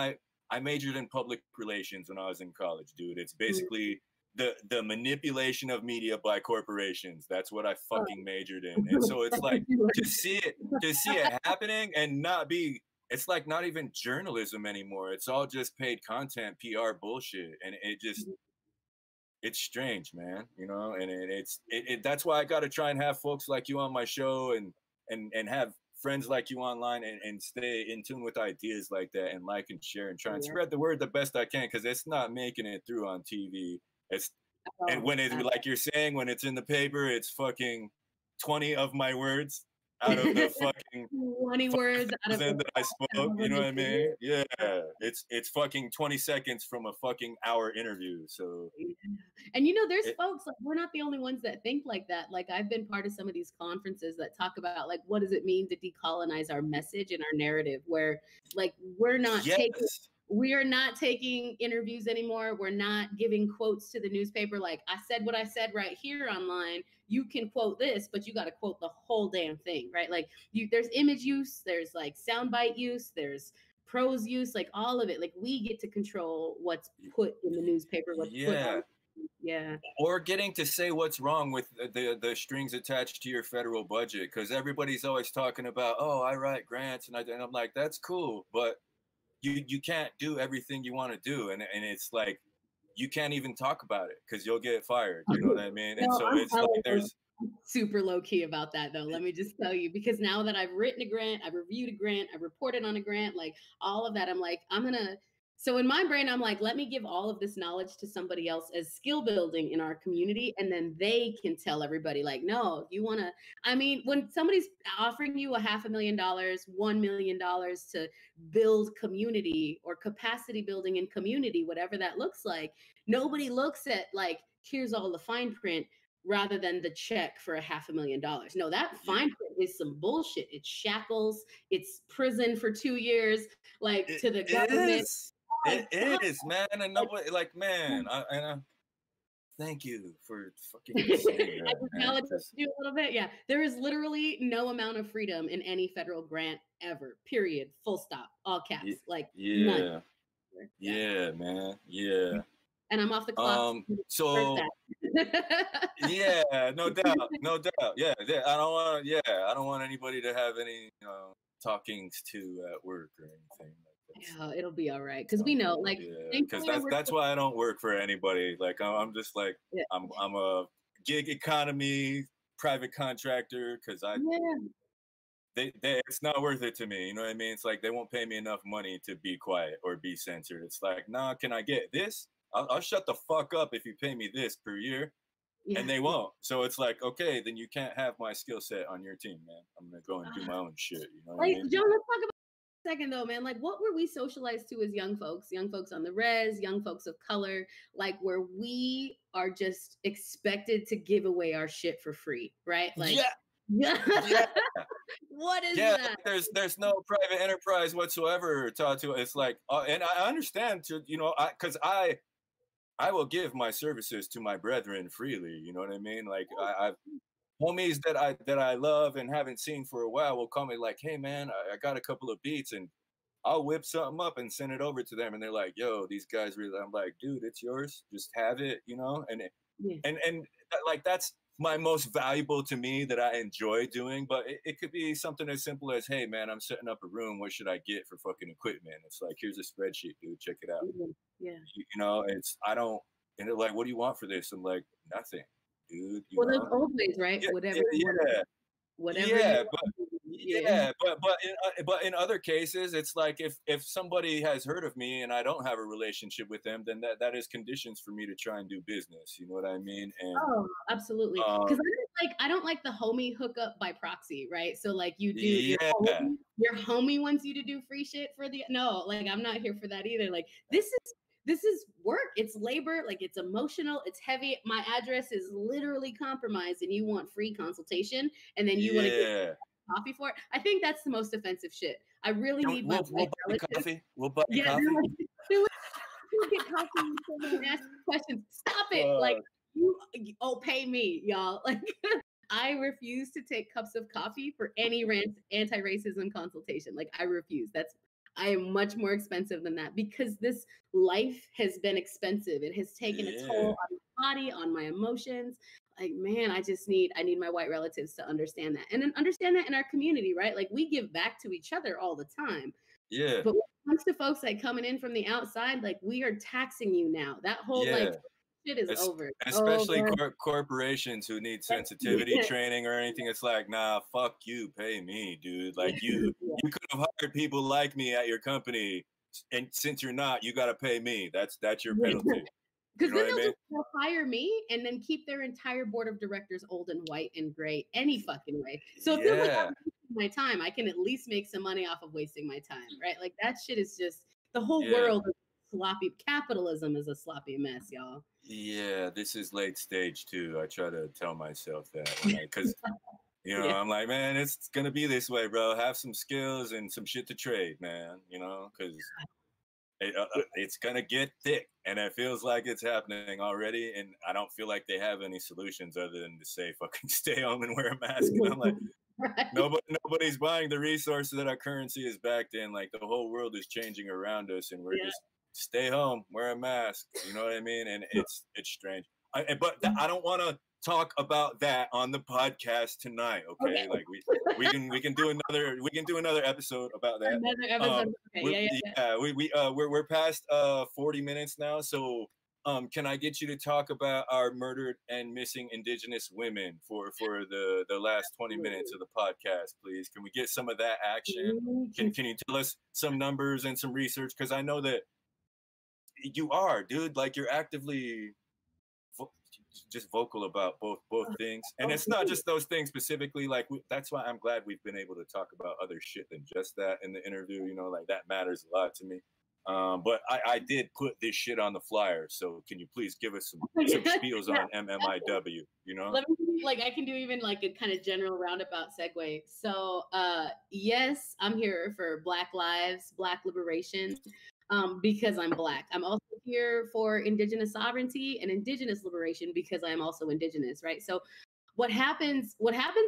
I majored in public relations when I was in college, dude. It's Mm. basically the manipulation of media by corporations. That's what I Oh. fucking majored in. And so it's like to see it happening and not be, it's like not even journalism anymore. It's all just paid content, PR bullshit. And it just, it's strange, man, you know, and that's why I got to try and have folks like you on my show and have friends like you online and stay in tune with ideas like that and like and share and try and Yeah. spread the word the best I can because it's not making it through on TV. It's and Oh, when it like you're saying when it's in the paper, it's fucking 20 of my words out of the fucking 20 words out of the that I spoke. You know what I mean? Yeah, it's fucking 20 seconds from a fucking hour interview. So and you know, there's it, folks like we're not the only ones that think like that. Like I've been part of some of these conferences that talk about like what does it mean to decolonize our message and our narrative, where like yes. we are not taking interviews anymore. We're not giving quotes to the newspaper. Like I said what I said right here online. You can quote this, but you got to quote the whole damn thing, right? Like there's image use, there's like soundbite use, there's prose use, like all of it. Like we get to control what's put in the newspaper, what's put Yeah. on. Yeah. Or getting to say what's wrong with the strings attached to your federal budget because everybody's always talking about, oh, I write grants and I'm like, that's cool, but you can't do everything you want to do, and it's like you can't even talk about it because you'll get fired. You know what I mean? And No, so I'm it's like there's super low key about that though. Let me just tell you, because now that I've written a grant, I've reviewed a grant, I've reported on a grant, like all of that, I'm like, so in my brain, I'm like, let me give all of this knowledge to somebody else as skill building in our community. And then they can tell everybody, like, no, you want to, I mean, when somebody's offering you $500,000, $1 million to build community or capacity building in community, whatever that looks like, nobody looks at like, here's all the fine print rather than the check for $500,000. No, that fine print is some bullshit. It's shackles, it's prison for 2 years, like it to the government. is Oh my it God. is, man, and Like, nobody like, man, Thank you for fucking saying I that, just man. validated you a little bit. Yeah, there is literally no amount of freedom in any federal grant ever. Period. Full stop. All caps. Like none. Yeah, Yeah. yeah, man. Yeah. And I'm off the clock. So That. yeah, no doubt, no doubt. Yeah, yeah. I don't want. Yeah, I don't want anybody to have any, talkings to at work or anything like that. Yeah, it'll be all right because we know, like, Yeah, because thankfully, I work that's with. why I don't work for anybody. Like I'm just like Yeah. I'm a gig economy private contractor because Yeah. they it's not worth it to me. You know what I mean? It's like they won't pay me enough money to be quiet or be censored. It's like, nah, can I get this? I'll shut the fuck up if you pay me this per year, Yeah. and they won't. So it's like, okay, then you can't have my skill set on your team, man. I'm gonna go and do my own shit. You know what I Like, mean? John, let's talk about a second though, man. Like, what were we socialized to as young folks on the res, young folks of color, like where we are just expected to give away our shit for free, right? Like, yeah. What is Yeah, that? there's no private enterprise whatsoever taught to. It's like, and I understand to because I will give my services to my brethren freely. You know what I mean? Like I've homies that I love and haven't seen for a while will call me like, hey man, I got a couple of beats and I'll whip something up and send it over to them, and they're like, yo, these guys really. I'm like, dude, it's yours. Just have it, Yeah. and like that's my most valuable to me that I enjoy doing. But it could be something as simple as, hey man, I'm setting up a room. What should I get for fucking equipment? It's like, here's a spreadsheet, dude. Check it out. Yeah. It's I don't. And they're like, what do you want for this? I'm like, nothing, dude. Well, those old ways, right? Yeah, Whatever. yeah, Whatever yeah, you want. yeah, but in other cases, it's like if somebody has heard of me and I don't have a relationship with them, then that is conditions for me to try and do business. You know what I mean? And Oh, absolutely. Because I don't like the homie hookup by proxy, right? So like you do yeah, your homie wants you to do free shit for the no, like I'm not here for that either. Like this is work, it's labor, like it's emotional, it's heavy. My address is literally compromised and you want free consultation and then you want to get coffee for it. I think that's the most offensive shit. I really need my we'll buy you coffee. We'll buy you coffee. Like, get coffee and ask questions. Stop it. Like you pay me, y'all. Like I refuse to take cups of coffee for any anti-racism consultation. Like I refuse. I am much more expensive than that because this life has been expensive. It has taken a toll on my body, on my emotions. Like, man, I need my white relatives to understand that and then understand that in our community, right? Like we give back to each other all the time. Yeah. But when it comes to folks like coming in from the outside, like we are taxing you now. That whole like shit is over. Especially corporations who need sensitivity training or anything. It's like, nah, fuck you, pay me, dude. Like you could have hired people like me at your company, and since you're not, you got to pay me. That's your penalty. Because then they'll hire me and then keep their entire board of directors old and white and gray any fucking way. So it feels like I'm wasting my time. I can at least make some money off of wasting my time, right? Like that shit is just the whole world is sloppy. Capitalism is a sloppy mess, y'all. Yeah, this is late stage too. I try to tell myself that because I'm like, man, it's gonna be this way, bro. Have some skills and some shit to trade, man. Because it's gonna get thick, and it feels like it's happening already. And I don't feel like they have any solutions other than to say, "Fucking stay home and wear a mask." And I'm like, nobody's buying the resources that our currency is backed in. Like the whole world is changing around us, and we're just stay home, wear a mask. You know what I mean? And it's strange. But I don't want to talk about that on the podcast tonight. Okay, like we can do another episode about that. Another episode. We're past 40 minutes now, so can I get you to talk about our murdered and missing Indigenous women for the last 20 minutes of the podcast, please? Can we get some of that action? Can you tell us some numbers and some research? Because I know that you are, dude. Like you're actively just vocal about both things, and it's not just those things specifically. Like that's why I'm glad we've been able to talk about other shit than just that in the interview. Like that matters a lot to me. But I did put this shit on the flyer, so can you please give us some spiels on MMIW? Let me I can do even like a kind of general roundabout segue. So yes, I'm here for Black lives, Black liberation. Because I'm Black. I'm also here for Indigenous sovereignty and Indigenous liberation because I'm also Indigenous, right? So what happens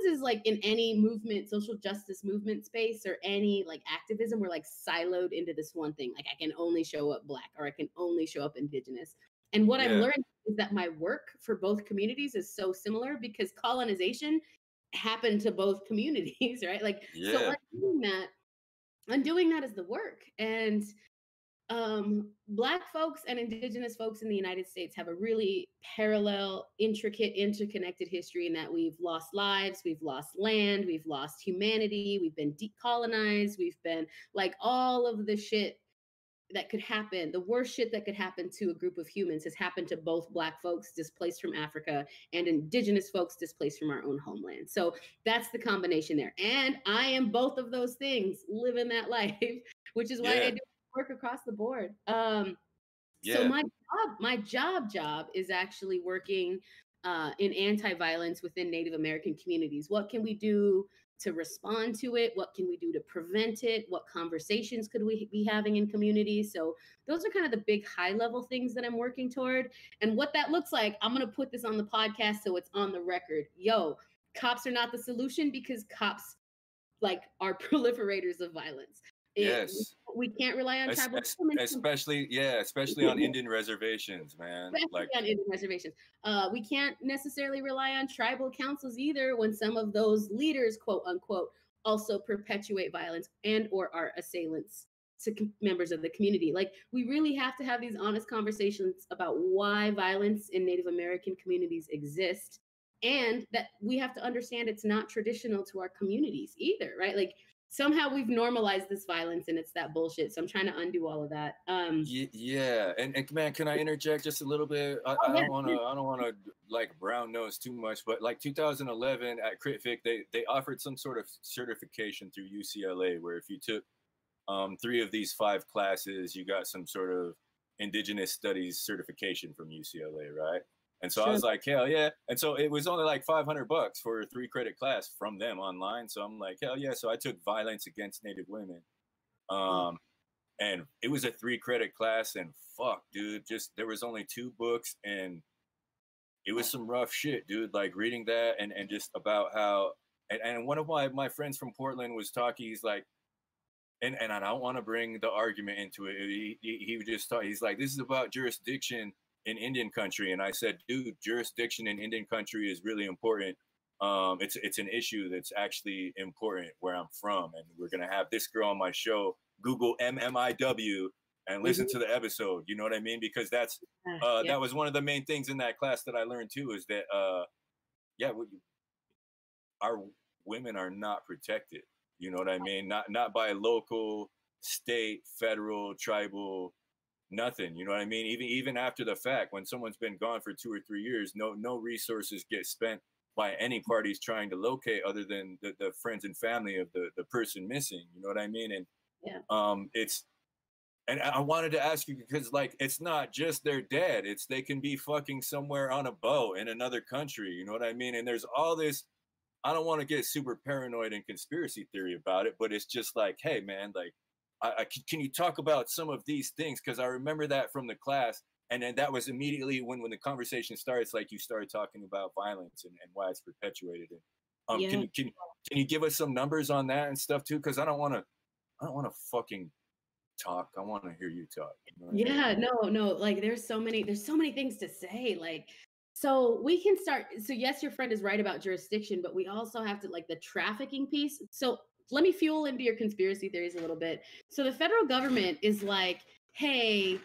is like in any movement, social justice movement space or any like activism, we're like siloed into this one thing. Like I can only show up Black or I can only show up Indigenous. And what I'm learning is that my work for both communities is so similar because colonization happened to both communities, right? Like so undoing that is the work. And Black folks and Indigenous folks in the United States have a really parallel, intricate, interconnected history in that we've lost lives, we've lost land, we've lost humanity, we've been decolonized, we've been like all of the shit that could happen, the worst shit that could happen to a group of humans has happened to both Black folks displaced from Africa and Indigenous folks displaced from our own homeland. So that's the combination there. And I am both of those things, living that life, which is why I do work across the board. So my job is actually working in anti-violence within Native American communities. What can we do to respond to it? What can we do to prevent it? What conversations could we be having in communities? So those are kind of the big high level things that I'm working toward. And what that looks like, I'm going to put this on the podcast so it's on the record. Yo, cops are not the solution because cops like are proliferators of violence. We can't rely on tribal especially on Indian reservations, man. Especially on Indian reservations. We can't necessarily rely on tribal councils either when some of those leaders, quote unquote, also perpetuate violence and or are assailants to members of the community. Like we really have to have these honest conversations about why violence in Native American communities exists, and that we have to understand it's not traditional to our communities either, right? Like somehow we've normalized this violence and it's that bullshit. So I'm trying to undo all of that. And man, can I interject just a little bit? I don't want to like brown nose too much, but like 2011 at CritFic, they offered some sort of certification through UCLA where if you took 3 of these 5 classes, you got some sort of Indigenous studies certification from UCLA, right? And so I was like, hell yeah. And so it was only like $500 for a 3-credit class from them online. So I'm like, hell yeah. So I took violence against Native women. And it was a 3-credit class and fuck, dude, just there was only 2 books and it was some rough shit, dude. Like reading that and just about how, and one of my friends from Portland was talking, he's like, and I don't want to bring the argument into it. He would just talk, he's like, this is about jurisdiction in Indian country. And I said, dude, jurisdiction in Indian country is really important. It's an issue that's actually important where I'm from. And we're going to have this girl on my show, Google MMIW and listen to the episode. You know what I mean? Because that's, that was one of the main things in that class that I learned too, is that, our women are not protected. You know what I mean? Not by local, state, federal, tribal, nothing. You know what I mean? Even after the fact, when someone's been gone for 2 or 3 years, no resources get spent by any parties trying to locate other than the friends and family of the person missing. You know what I mean? And and I wanted to ask you because like it's not just they're dead. It's they can be fucking somewhere on a boat in another country. You know what I mean? And there's all this. I don't want to get super paranoid and conspiracy theory about it, but it's just like, hey man, like can you talk about some of these things? Because I remember that from the class. And then that was immediately when the conversation starts, like you started talking about violence and why it's perpetuated. And can you give us some numbers on that and stuff too? Because I don't want to fucking talk. I want to hear you talk. You know no. Like there's so many things to say. Like, so we can start. So yes, your friend is right about jurisdiction, but we also have to like the trafficking piece. So let me fuel into your conspiracy theories a little bit. So the federal government is like, hey,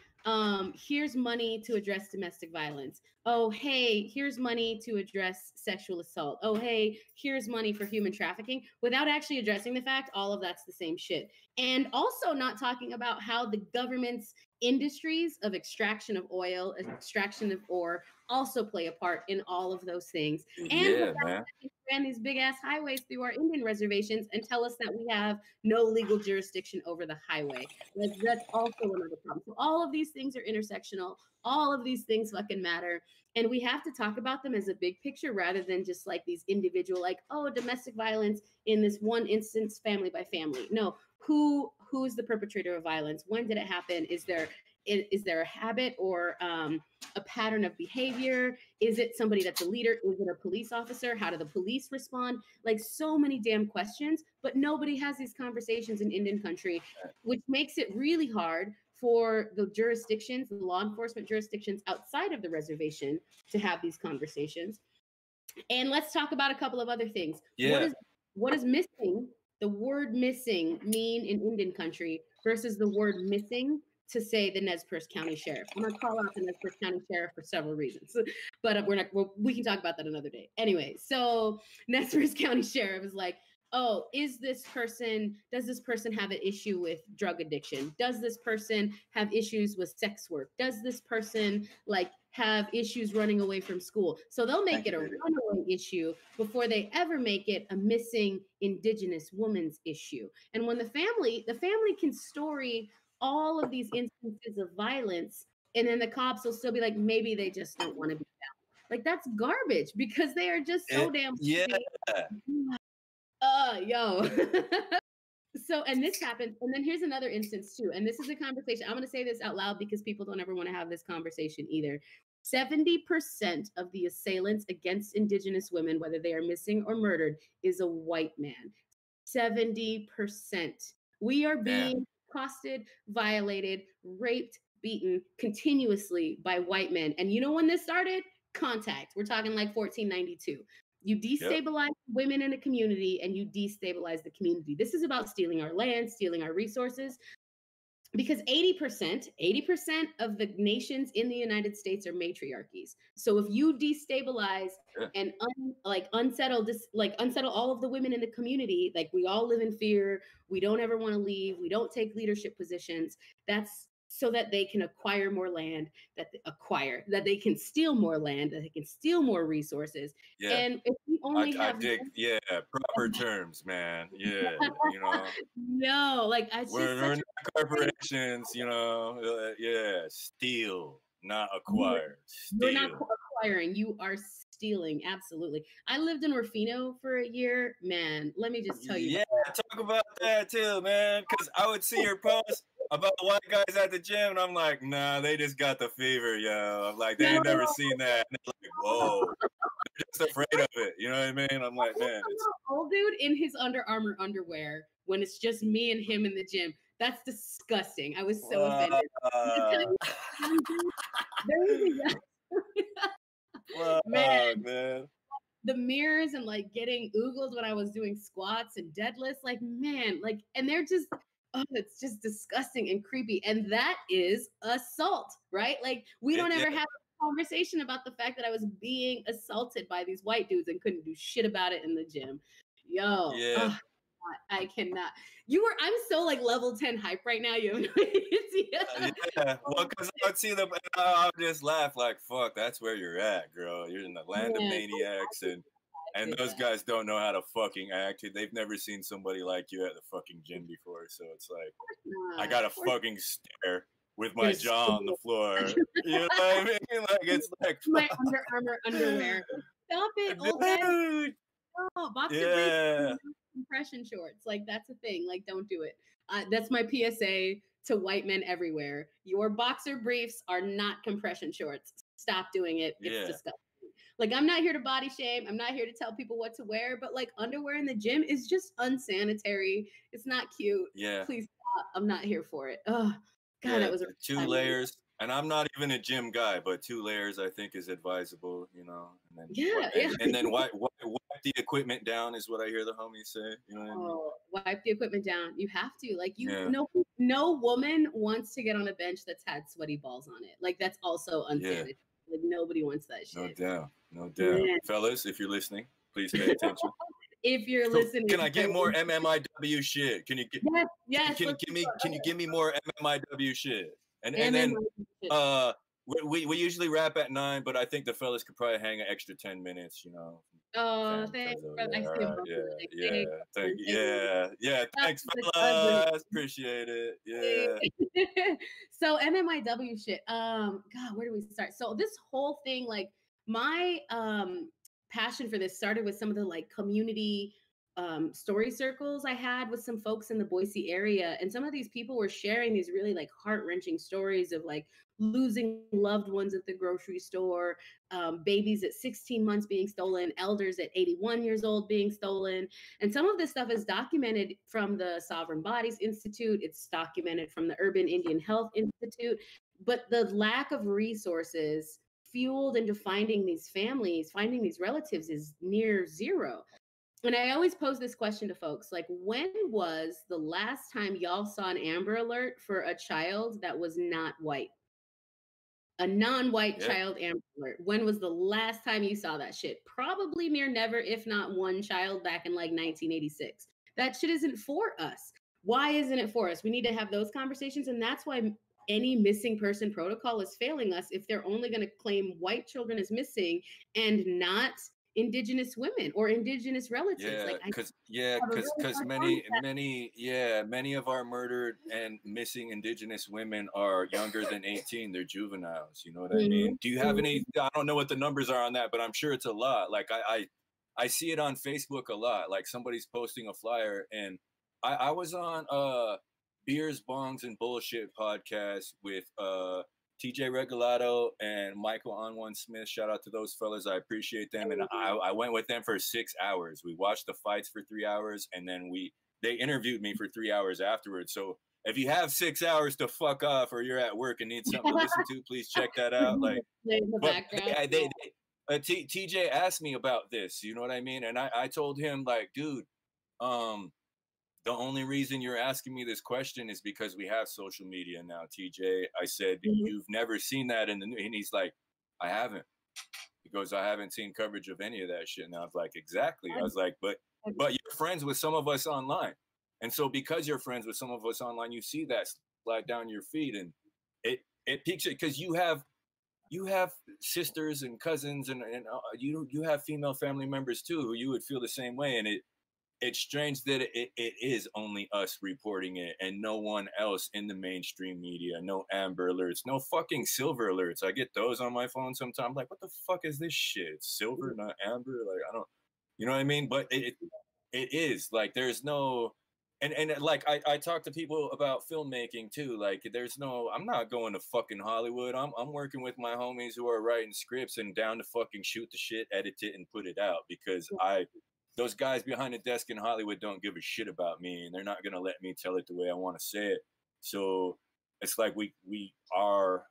here's money to address domestic violence. Oh, hey, here's money to address sexual assault. Oh, hey, here's money for human trafficking, without actually addressing the fact all of that's the same shit. And also not talking about how the government's industries of extraction of oil, extraction of ore also play a part in all of those things. And man. Ran these big ass highways through our Indian reservations and tell us that we have no legal jurisdiction over the highway. Like, that's also another problem. So all of these things are intersectional. All of these things fucking matter. And we have to talk about them as a big picture rather than just like these individual, like, oh, domestic violence in this one instance, family by family. No, who is the perpetrator of violence? When did it happen? Is there Is there a habit or a pattern of behavior? Is it somebody that's a leader? Is it a police officer? How do the police respond? Like so many damn questions, but nobody has these conversations in Indian country, which makes it really hard for the jurisdictions, the law enforcement jurisdictions outside of the reservation to have these conversations. And let's talk about a couple of other things. Yeah. What is missing? The word missing mean in Indian country versus the word missing to say the Nez Perce County Sheriff. I'm gonna call out the Nez Perce County Sheriff for several reasons, but we can talk about that another day. Anyway, so Nez Perce County Sheriff is like, oh, does this person have an issue with drug addiction? Does this person have issues with sex work? Does this person like have issues running away from school? So they'll make it a runaway issue before they ever make it a missing Indigenous woman's issue. And when the family can story all of these instances of violence, and then the cops will still be like, maybe they just don't want to be found. Like that's garbage because they are just so damn yo. So, and this happened, and then here's another instance too, and this is a conversation. I'm going to say this out loud because people don't ever want to have this conversation either. 70% of the assailants against Indigenous women, whether they are missing or murdered, is a white man. 70%. We are being accosted, violated, raped, beaten continuously by white men. And you know when this started? Contact. We're talking like 1492. You destabilize women in a community and you destabilize the community. This is about stealing our land, stealing our resources. Because 80% of the nations in the United States are matriarchies. So if you destabilize and unsettle all of the women in the community, like we all live in fear, we don't ever want to leave, we don't take leadership positions. That's so that they can acquire more land, that they can steal more land, that they can steal more resources. Yeah. And if we only proper terms, man. Yeah, you know. No, like we're not corporations, you know. Steal, not acquire. You're not acquiring, you are stealing. Absolutely. I lived in Rufino for a year, man. Let me just tell you. Yeah, talk about that too, man. Because I would see your posts about white guys at the gym, and I'm like, nah, they just got the fever, yo. I'm like, they ain't never seen that. And they're like, whoa, they're just afraid of it. You know what I mean? I'm like, man, old dude in his Under Armour underwear when it's just me and him in the gym. That's disgusting. I was so offended. Man. The mirrors and like getting oogled when I was doing squats and deadlifts, like man, like, and they're just, oh, it's just disgusting and creepy. And that is assault, right? Like we don't ever have a conversation about the fact that I was being assaulted by these white dudes and couldn't do shit about it in the gym. Yo, I cannot. I'm so like level 10 hype right now. You have no idea. Yeah, well, because I would see them, and I would just laugh like, "Fuck, that's where you're at, girl. You're in the land of maniacs, and those guys don't know how to fucking act. They've never seen somebody like you at the fucking gym before, so it's like, I gotta fucking stare with my jaw on the floor. You know what I mean? Like it's like my Under Armour underwear. Stop it, old man. Oh, boxer briefs, compression shorts. Like that's a thing. Like don't do it. That's my PSA to white men everywhere. Your boxer briefs are not compression shorts. Stop doing it. It's disgusting. Like I'm not here to body shame. I'm not here to tell people what to wear, but like underwear in the gym is just unsanitary. It's not cute. Yeah. Please stop. I'm not here for it. Oh God, that was 2 layers. And I'm not even a gym guy, but 2 layers I think is advisable, you know. And then and then wipe the equipment down is what I hear the homies say. You know what I mean? Wipe the equipment down. You have to. Like no woman wants to get on a bench that's had sweaty balls on it. Like that's also unsanitary. Like nobody wants that shit. No doubt. Yeah. Fellas, if you're listening, please pay attention. If you're listening, can I get more MMIW shit? Can you get Can you give me more MMIW shit? And then we usually wrap at 9, but I think the fellas could probably hang an extra 10 minutes, you know. Oh, thanks. Thanks, fellas. Appreciate it. Yeah. So MMIW shit. God, where do we start? So this whole thing, like my passion for this started with some of the like community story circles I had with some folks in the Boise area, and some of these people were sharing these really like heart-wrenching stories of like losing loved ones at the grocery store, babies at 16 months being stolen, elders at 81 years old being stolen. And some of this stuff is documented from the Sovereign Bodies Institute, it's documented from the Urban Indian Health Institute, but the lack of resources fueled into finding these families, finding these relatives is near zero. And I always pose this question to folks, like, when was the last time y'all saw an Amber Alert for a child that was not white? A non-white child Amber Alert. When was the last time you saw that shit? Probably near never, if not one child back in like 1986. That shit isn't for us. Why isn't it for us? We need to have those conversations. And that's why any missing person protocol is failing us if they're only going to claim white children as missing and not Indigenous women or Indigenous relatives. Because many of our murdered and missing Indigenous women are younger than 18. They're juveniles. You know what I mean? Do you have any? I don't know what the numbers are on that, but I'm sure it's a lot. Like I see it on Facebook a lot. Like somebody's posting a flyer, and I was on Beers, Bongs, and Bullshit podcast with TJ Regalado and Michael On One Smith. Shout out to those fellas. I appreciate them. And I went with them for 6 hours. We watched the fights for 3 hours, and then they interviewed me for 3 hours afterwards. So if you have 6 hours to fuck off, or you're at work and need something to listen to, please check that out. Like, TJ asked me about this. You know what I mean? And I told him, like, dude, the only reason you're asking me this question is because we have social media now, TJ. I said, you've never seen that in the news. And he's like, I haven't. He goes, I haven't seen coverage of any of that shit. And I was like, exactly. I was like, but you're friends with some of us online. And so because you're friends with some of us online, you see that slide down your feed, and it piques it because you have sisters and cousins, and you have female family members too, who you would feel the same way. And it's strange that it is only us reporting it and no one else in the mainstream media. No Amber Alerts, no fucking Silver Alerts. I get those on my phone sometimes. I'm like, what the fuck is this shit? It's Silver, not Amber. Like, I don't, you know what I mean? But it is like, there's no, and like I talk to people about filmmaking too. Like, there's no, I'm not going to fucking Hollywood. I'm working with my homies who are writing scripts and down to fucking shoot the shit, edit it, and put it out, because those guys behind the desk in Hollywood don't give a shit about me, and they're not going to let me tell it the way I want to say it. So it's like we are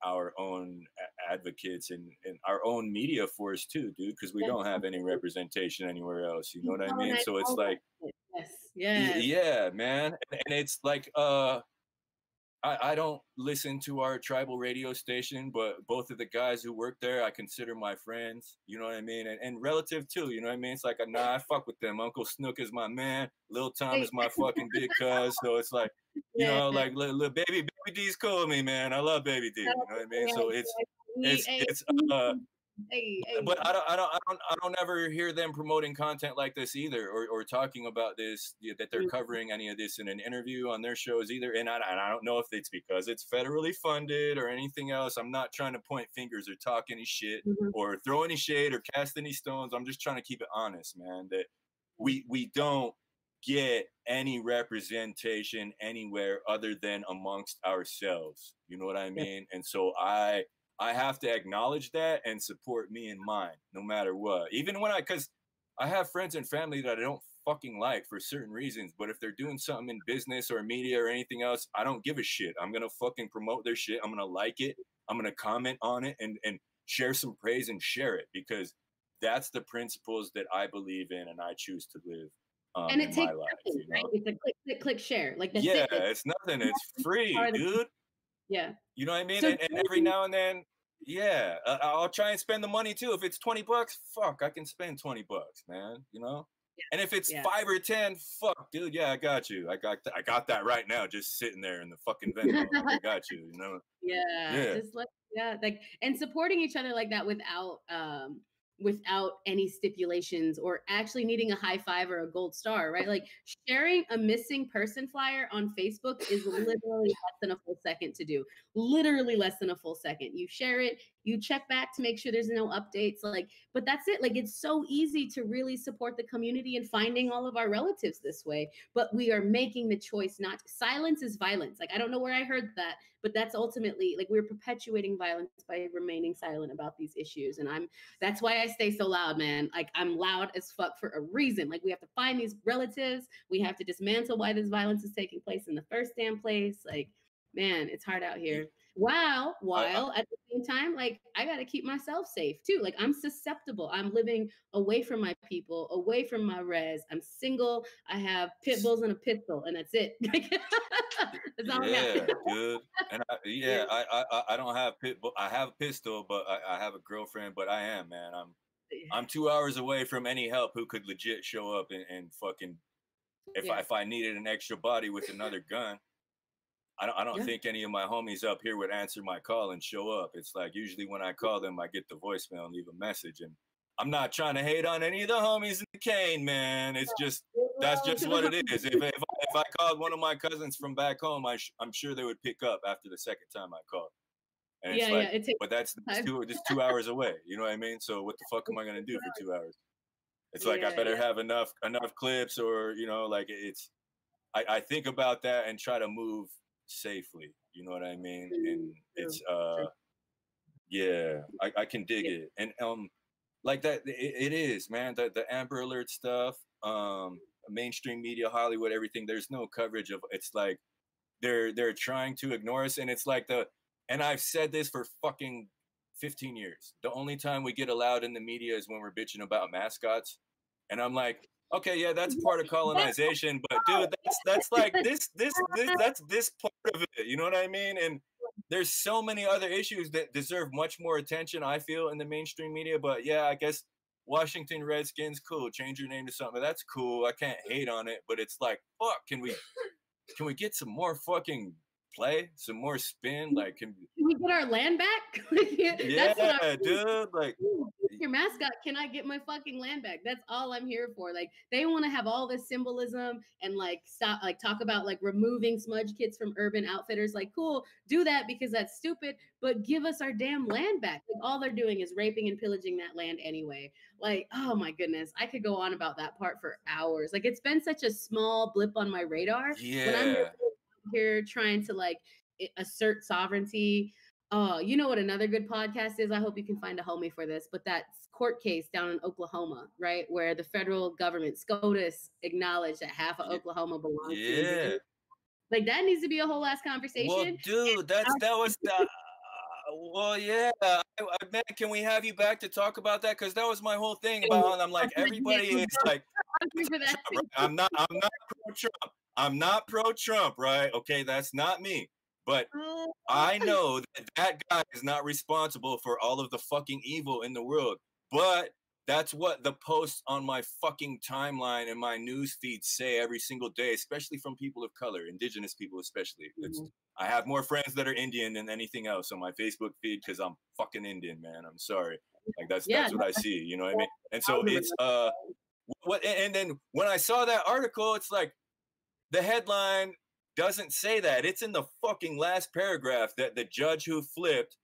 our own advocates and our own media force too, dude, because we don't have any representation anywhere else. You know what I mean? So it's like, yeah, man. And it's like, I don't listen to our tribal radio station, but both of the guys who work there, I consider my friends, you know what I mean? And relative too, you know what I mean? It's like, nah, I fuck with them. Uncle Snook is my man. Lil Tom is my fucking big cuz. So it's like, you know, like little baby D's cool with me, man. I love baby D, you know what I mean? So but I don't ever hear them promoting content like this either, or talking about this, that they're covering any of this in an interview on their shows either. And I don't know if it's because it's federally funded or anything else. I'm not trying to point fingers or talk any shit or throw any shade or cast any stones. I'm just trying to keep it honest, man, that we don't get any representation anywhere other than amongst ourselves. You know what I mean? And so I have to acknowledge that and support me and mine, no matter what. Even when because I have friends and family that I don't fucking like for certain reasons, but if they're doing something in business or media or anything else, I don't give a shit. I'm going to fucking promote their shit. I'm going to like it. I'm going to comment on it and share some praise and share it, because that's the principles that I believe in and I choose to live and it in takes my life. nothing, You know? right? It's a click, click, click, share. Like it's nothing. It's free, dude. Yeah. You know what I mean? So, and every now and then, I'll try and spend the money too. If it's $20, fuck, I can spend $20, man. You know? Yeah. And if it's 5 or 10, fuck, dude, yeah, I got you. I got that right now, just sitting there in the fucking Venmo. I got you, you know? Just like, and supporting each other like that without without any stipulations or actually needing a high five or a gold star, right? Like sharing a missing person flyer on Facebook is literally less than a full second to do. Literally less than a full second. You share it, you check back to make sure there's no updates, like, but that's it. Like, it's so easy to really support the community and finding all of our relatives this way, but we are making the choice not to. Silence is violence. Like, I don't know where I heard that, but that's ultimately, like, we're perpetuating violence by remaining silent about these issues. And that's why I stay so loud, man. Like, I'm loud as fuck for a reason. Like, we have to find these relatives. We have to dismantle why this violence is taking place in the first damn place. Like, man, it's hard out here. While at the same time, like, I got to keep myself safe too. Like, I'm susceptible. I'm living away from my people, away from my res. I'm single. I have pit bulls and a pistol, and that's it. That's all I got. Dude. And I don't have pit bull. I have a pistol, but I have a girlfriend. But I am, man. I'm 2 hours away from any help who could legit show up and fucking if I needed an extra body with another gun. I don't think any of my homies up here would answer my call and show up. It's like usually when I call them, I get the voicemail and leave a message. And I'm not trying to hate on any of the homies in the cane, man. It's just that's just what it is. If I called one of my cousins from back home, I'm sure they would pick up after the second time I called. And it's like, but that's just 2 hours away. You know what I mean? So what the fuck am I gonna do for 2 hours? It's like I better have enough clips, or like it's. I think about that and try to move safely, you know what I mean? And it's I can dig it. And like that it is, man, the Amber Alert stuff, mainstream media, Hollywood, everything, there's no coverage of. It's like they're trying to ignore us. And it's like and I've said this for fucking 15 years, the only time we get allowed in the media is when we're bitching about mascots. And I'm like, okay, yeah, that's part of colonization, but dude, that's like this that's this part of it. You know what I mean? And there's so many other issues that deserve much more attention, I feel, in the mainstream media. But yeah, I guess Washington Redskins, cool. Change your name to something. That's cool. I can't hate on it, but it's like, fuck, can we get some more fucking play, some more spin? Like, can we get our land back? Yeah, dude. Like, your mascot, can I get my fucking land back? That's all I'm here for. Like, they want to have all this symbolism and like stop, like talk about like removing smudge kits from Urban Outfitters. Like, cool, do that because that's stupid, but give us our damn land back. Like, all they're doing is raping and pillaging that land anyway. Like, oh my goodness, I could go on about that part for hours. Like, it's been such a small blip on my radar. Yeah. When I'm here trying to like assert sovereignty. You know what another good podcast is? I hope you can find a homie for this, but that court case down in Oklahoma, right, where the federal government, SCOTUS, acknowledged that half of Oklahoma belongs to Indigenous. Like, that needs to be a whole ass conversation. Well, dude, that was the. Well, yeah, man, can we have you back to talk about that? Because that was my whole thing about. I'm like, everybody is like, I'm not pro Trump. I'm not pro Trump, right? Okay, that's not me. But I know that guy is not responsible for all of the fucking evil in the world. But that's what the posts on my fucking timeline and my news feed say every single day, especially from people of color, Indigenous people especially. I have more friends that are Indian than anything else on my Facebook feed because I'm fucking Indian, man. I'm sorry. Like, that's what I see. You know what I mean? And so it's and then when I saw that article, it's like the headline doesn't say that. It's in the fucking last paragraph that the judge who flipped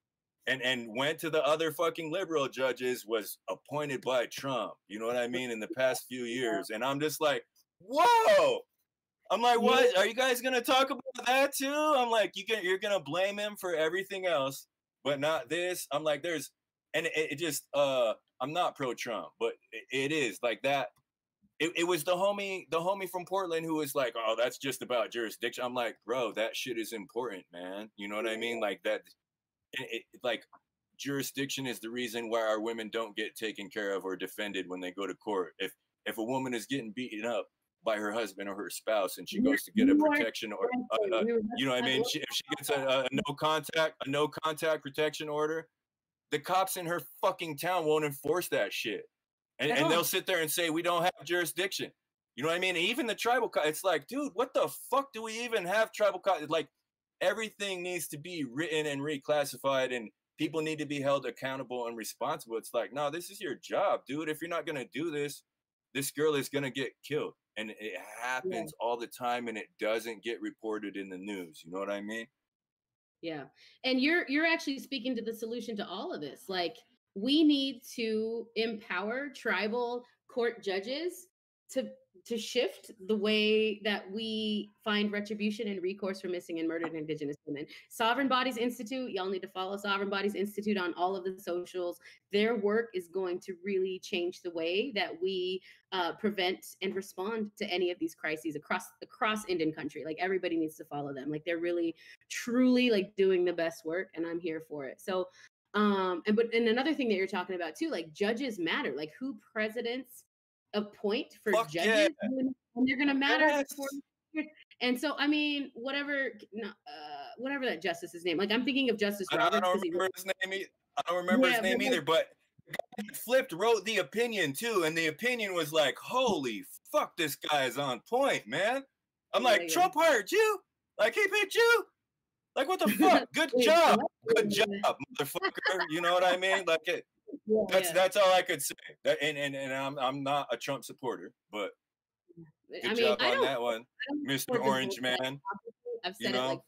and went to the other fucking liberal judges was appointed by Trump. You know what I mean? In the past few years. And I'm just like, whoa. I'm like, what? Are you guys going to talk about that too? I'm like, you're going to blame him for everything else, but not this. I'm like, it just, I'm not pro Trump, but it is like that. It was the homie from Portland who was like, oh, that's just about jurisdiction. I'm like, bro, that shit is important, man. You know what I mean? Like that, like jurisdiction is the reason why our women don't get taken care of or defended when they go to court. If a woman is getting beaten up by her husband or her spouse and she goes to get a protection or, you know what I mean? If she gets a no contact protection order, the cops in her fucking town won't enforce that shit. And they'll sit there and say, we don't have jurisdiction. You know what I mean? And even the tribal, it's like, dude, what the fuck do we even have tribal? Like, everything needs to be written and reclassified, and people need to be held accountable and responsible. It's like, no, this is your job, dude. If you're not gonna do this, this girl is gonna get killed. And it Yeah. happens all the time and it doesn't get reported in the news. You know what I mean? Yeah. And you're actually speaking to the solution to all of this. Like we need to empower tribal court judges to to shift the way that we find retribution and recourse for missing and murdered Indigenous women. Sovereign Bodies Institute, y'all need to follow Sovereign Bodies Institute on all of the socials. Their work is going to really change the way that we prevent and respond to any of these crises across Indian country. Like everybody needs to follow them. Like they're really, truly like doing the best work, and I'm here for it. So, and another thing that you're talking about too, like judges matter. Like who presidents appoint for Fuck judges, yeah. and they're gonna matter Yes. for. And so, I mean, whatever that justice's name. Like, I'm thinking of Justice Roberts. I don't remember his name. I don't remember his name either. But Flipped wrote the opinion too, and the opinion was like, "Holy fuck, this guy is on point, man." I'm like, Trump hired you? Like he picked you? Like what the fuck? Good job, motherfucker. You know what I mean? Like it. That's all I could say. And I'm not a Trump supporter, but good job on that one, Mr. Orange Man. I've said it like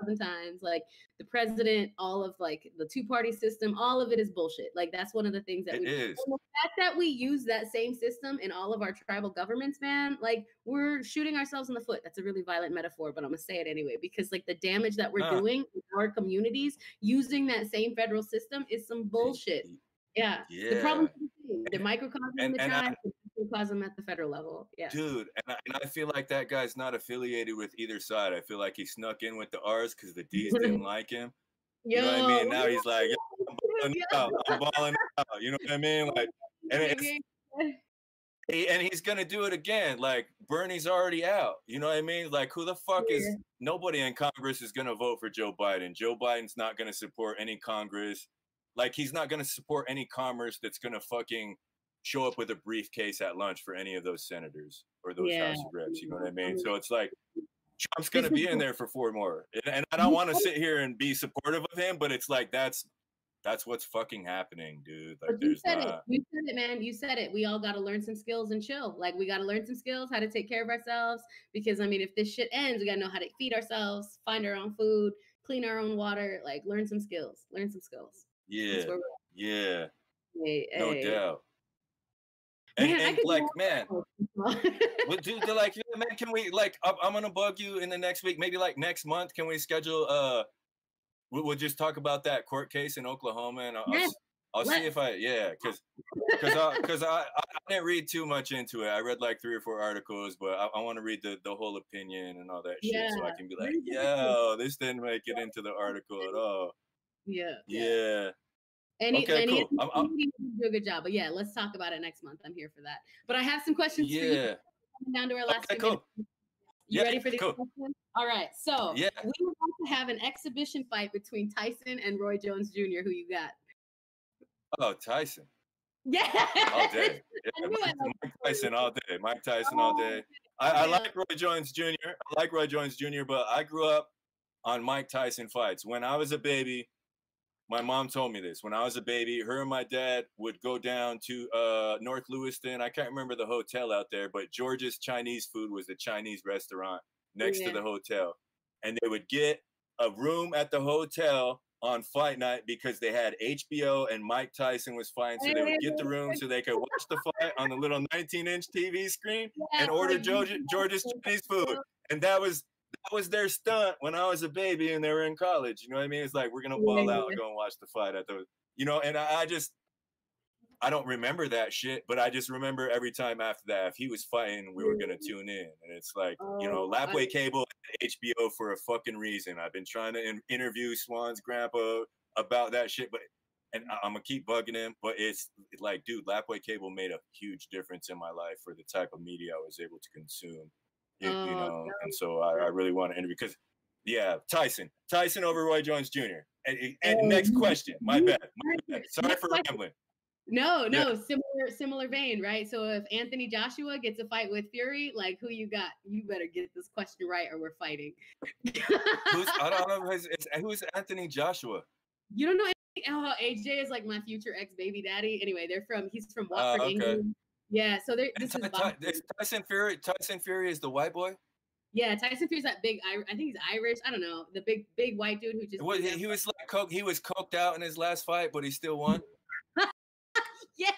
5,000 times. Like the president, all of like the two-party system, all of it is bullshit. Like that's one of the things that it is. And the fact that we use that same system in all of our tribal governments, man, like we're shooting ourselves in the foot. That's a really violent metaphor, but I'm gonna say it anyway because like the damage that we're doing in our communities using that same federal system is some bullshit. Yeah. The problem is the microcosm in the tribe, the microcosm at the federal level. Yeah. Dude, and I feel like that guy's not affiliated with either side. I feel like he snuck in with the R's because the D's didn't like him. You know what I mean? Now he's like, I'm balling out. You know what I mean? Like, and he's gonna do it again. Like Bernie's already out. You know what I mean? Like, who the fuck is nobody in Congress is gonna vote for Joe Biden? Joe Biden's not gonna support any Congress. Like he's not going to support any commerce that's going to fucking show up with a briefcase at lunch for any of those senators or those House of Reps. You know what I mean? So it's like Trump's going to be in there for 4 more. And I don't want to sit here and be supportive of him, but it's like that's what's fucking happening, dude. Like you said it, man. You said it. We all got to learn some skills and chill. Like we got to learn some skills, how to take care of ourselves. Because I mean, if this shit ends, we got to know how to feed ourselves, find our own food, clean our own water. Like learn some skills. Yeah, yeah, hey. No doubt. And like, man, dude, they're like, yeah, man, can we like? I'm gonna bug you in the next week, maybe like next month. Can we schedule? We'll just talk about that court case in Oklahoma, and I'll see if because I didn't read too much into it. I read like 3 or 4 articles, but I want to read the whole opinion and all that shit, so I can be like, yo, this didn't make it into the article at all. Yeah. Cool. You do a good job, but yeah, let's talk about it next month. I'm here for that. But I have some questions for you. Coming down to our last few minutes. You ready for these questions? All right. So we want to have an exhibition fight between Tyson and Roy Jones Jr. Who you got? Oh, Tyson. Yeah. All day. Yeah, Mike Tyson all day. Mike Tyson all day. I like Roy Jones Jr., but I grew up on Mike Tyson fights. When I was a baby, my mom told me this. When I was a baby, her and my dad would go down to North Lewiston. I can't remember the hotel out there, but George's Chinese Food was the Chinese restaurant next to the hotel. And they would get a room at the hotel on fight night because they had HBO and Mike Tyson was fighting. So they would get the room so they could watch the fight on the little 19-inch TV screen and order George's Chinese Food. And that was their stunt when I was a baby and they were in college. You know what I mean? It's like, we're going to ball out and go and watch the fight at the, you know, and I don't remember that shit, but I just remember every time after that, if he was fighting, we were going to tune in. And it's like, you know, Lapway Cable and HBO for a fucking reason. I've been trying to interview Swan's grandpa about that shit, and I'm going to keep bugging him, but it's like, dude, Lapway Cable made a huge difference in my life for the type of media I was able to consume. You know, and so I really want to interview because, Tyson over Roy Jones Jr. And next question, my bad. Sorry for rambling. No, similar vein, right? So if Anthony Joshua gets a fight with Fury, like who you got? You better get this question right, or we're fighting. I don't know who's Anthony Joshua. You don't know AJ is like my future ex baby daddy. Anyway, he's from Watford, Okay. England. Yeah, so And this is it's Tyson Fury. Tyson Fury is the white boy. Yeah, Tyson Fury's that big. I think he's Irish. I don't know, the big white dude who just He was like he was coked out in his last fight, but he still won. Yes,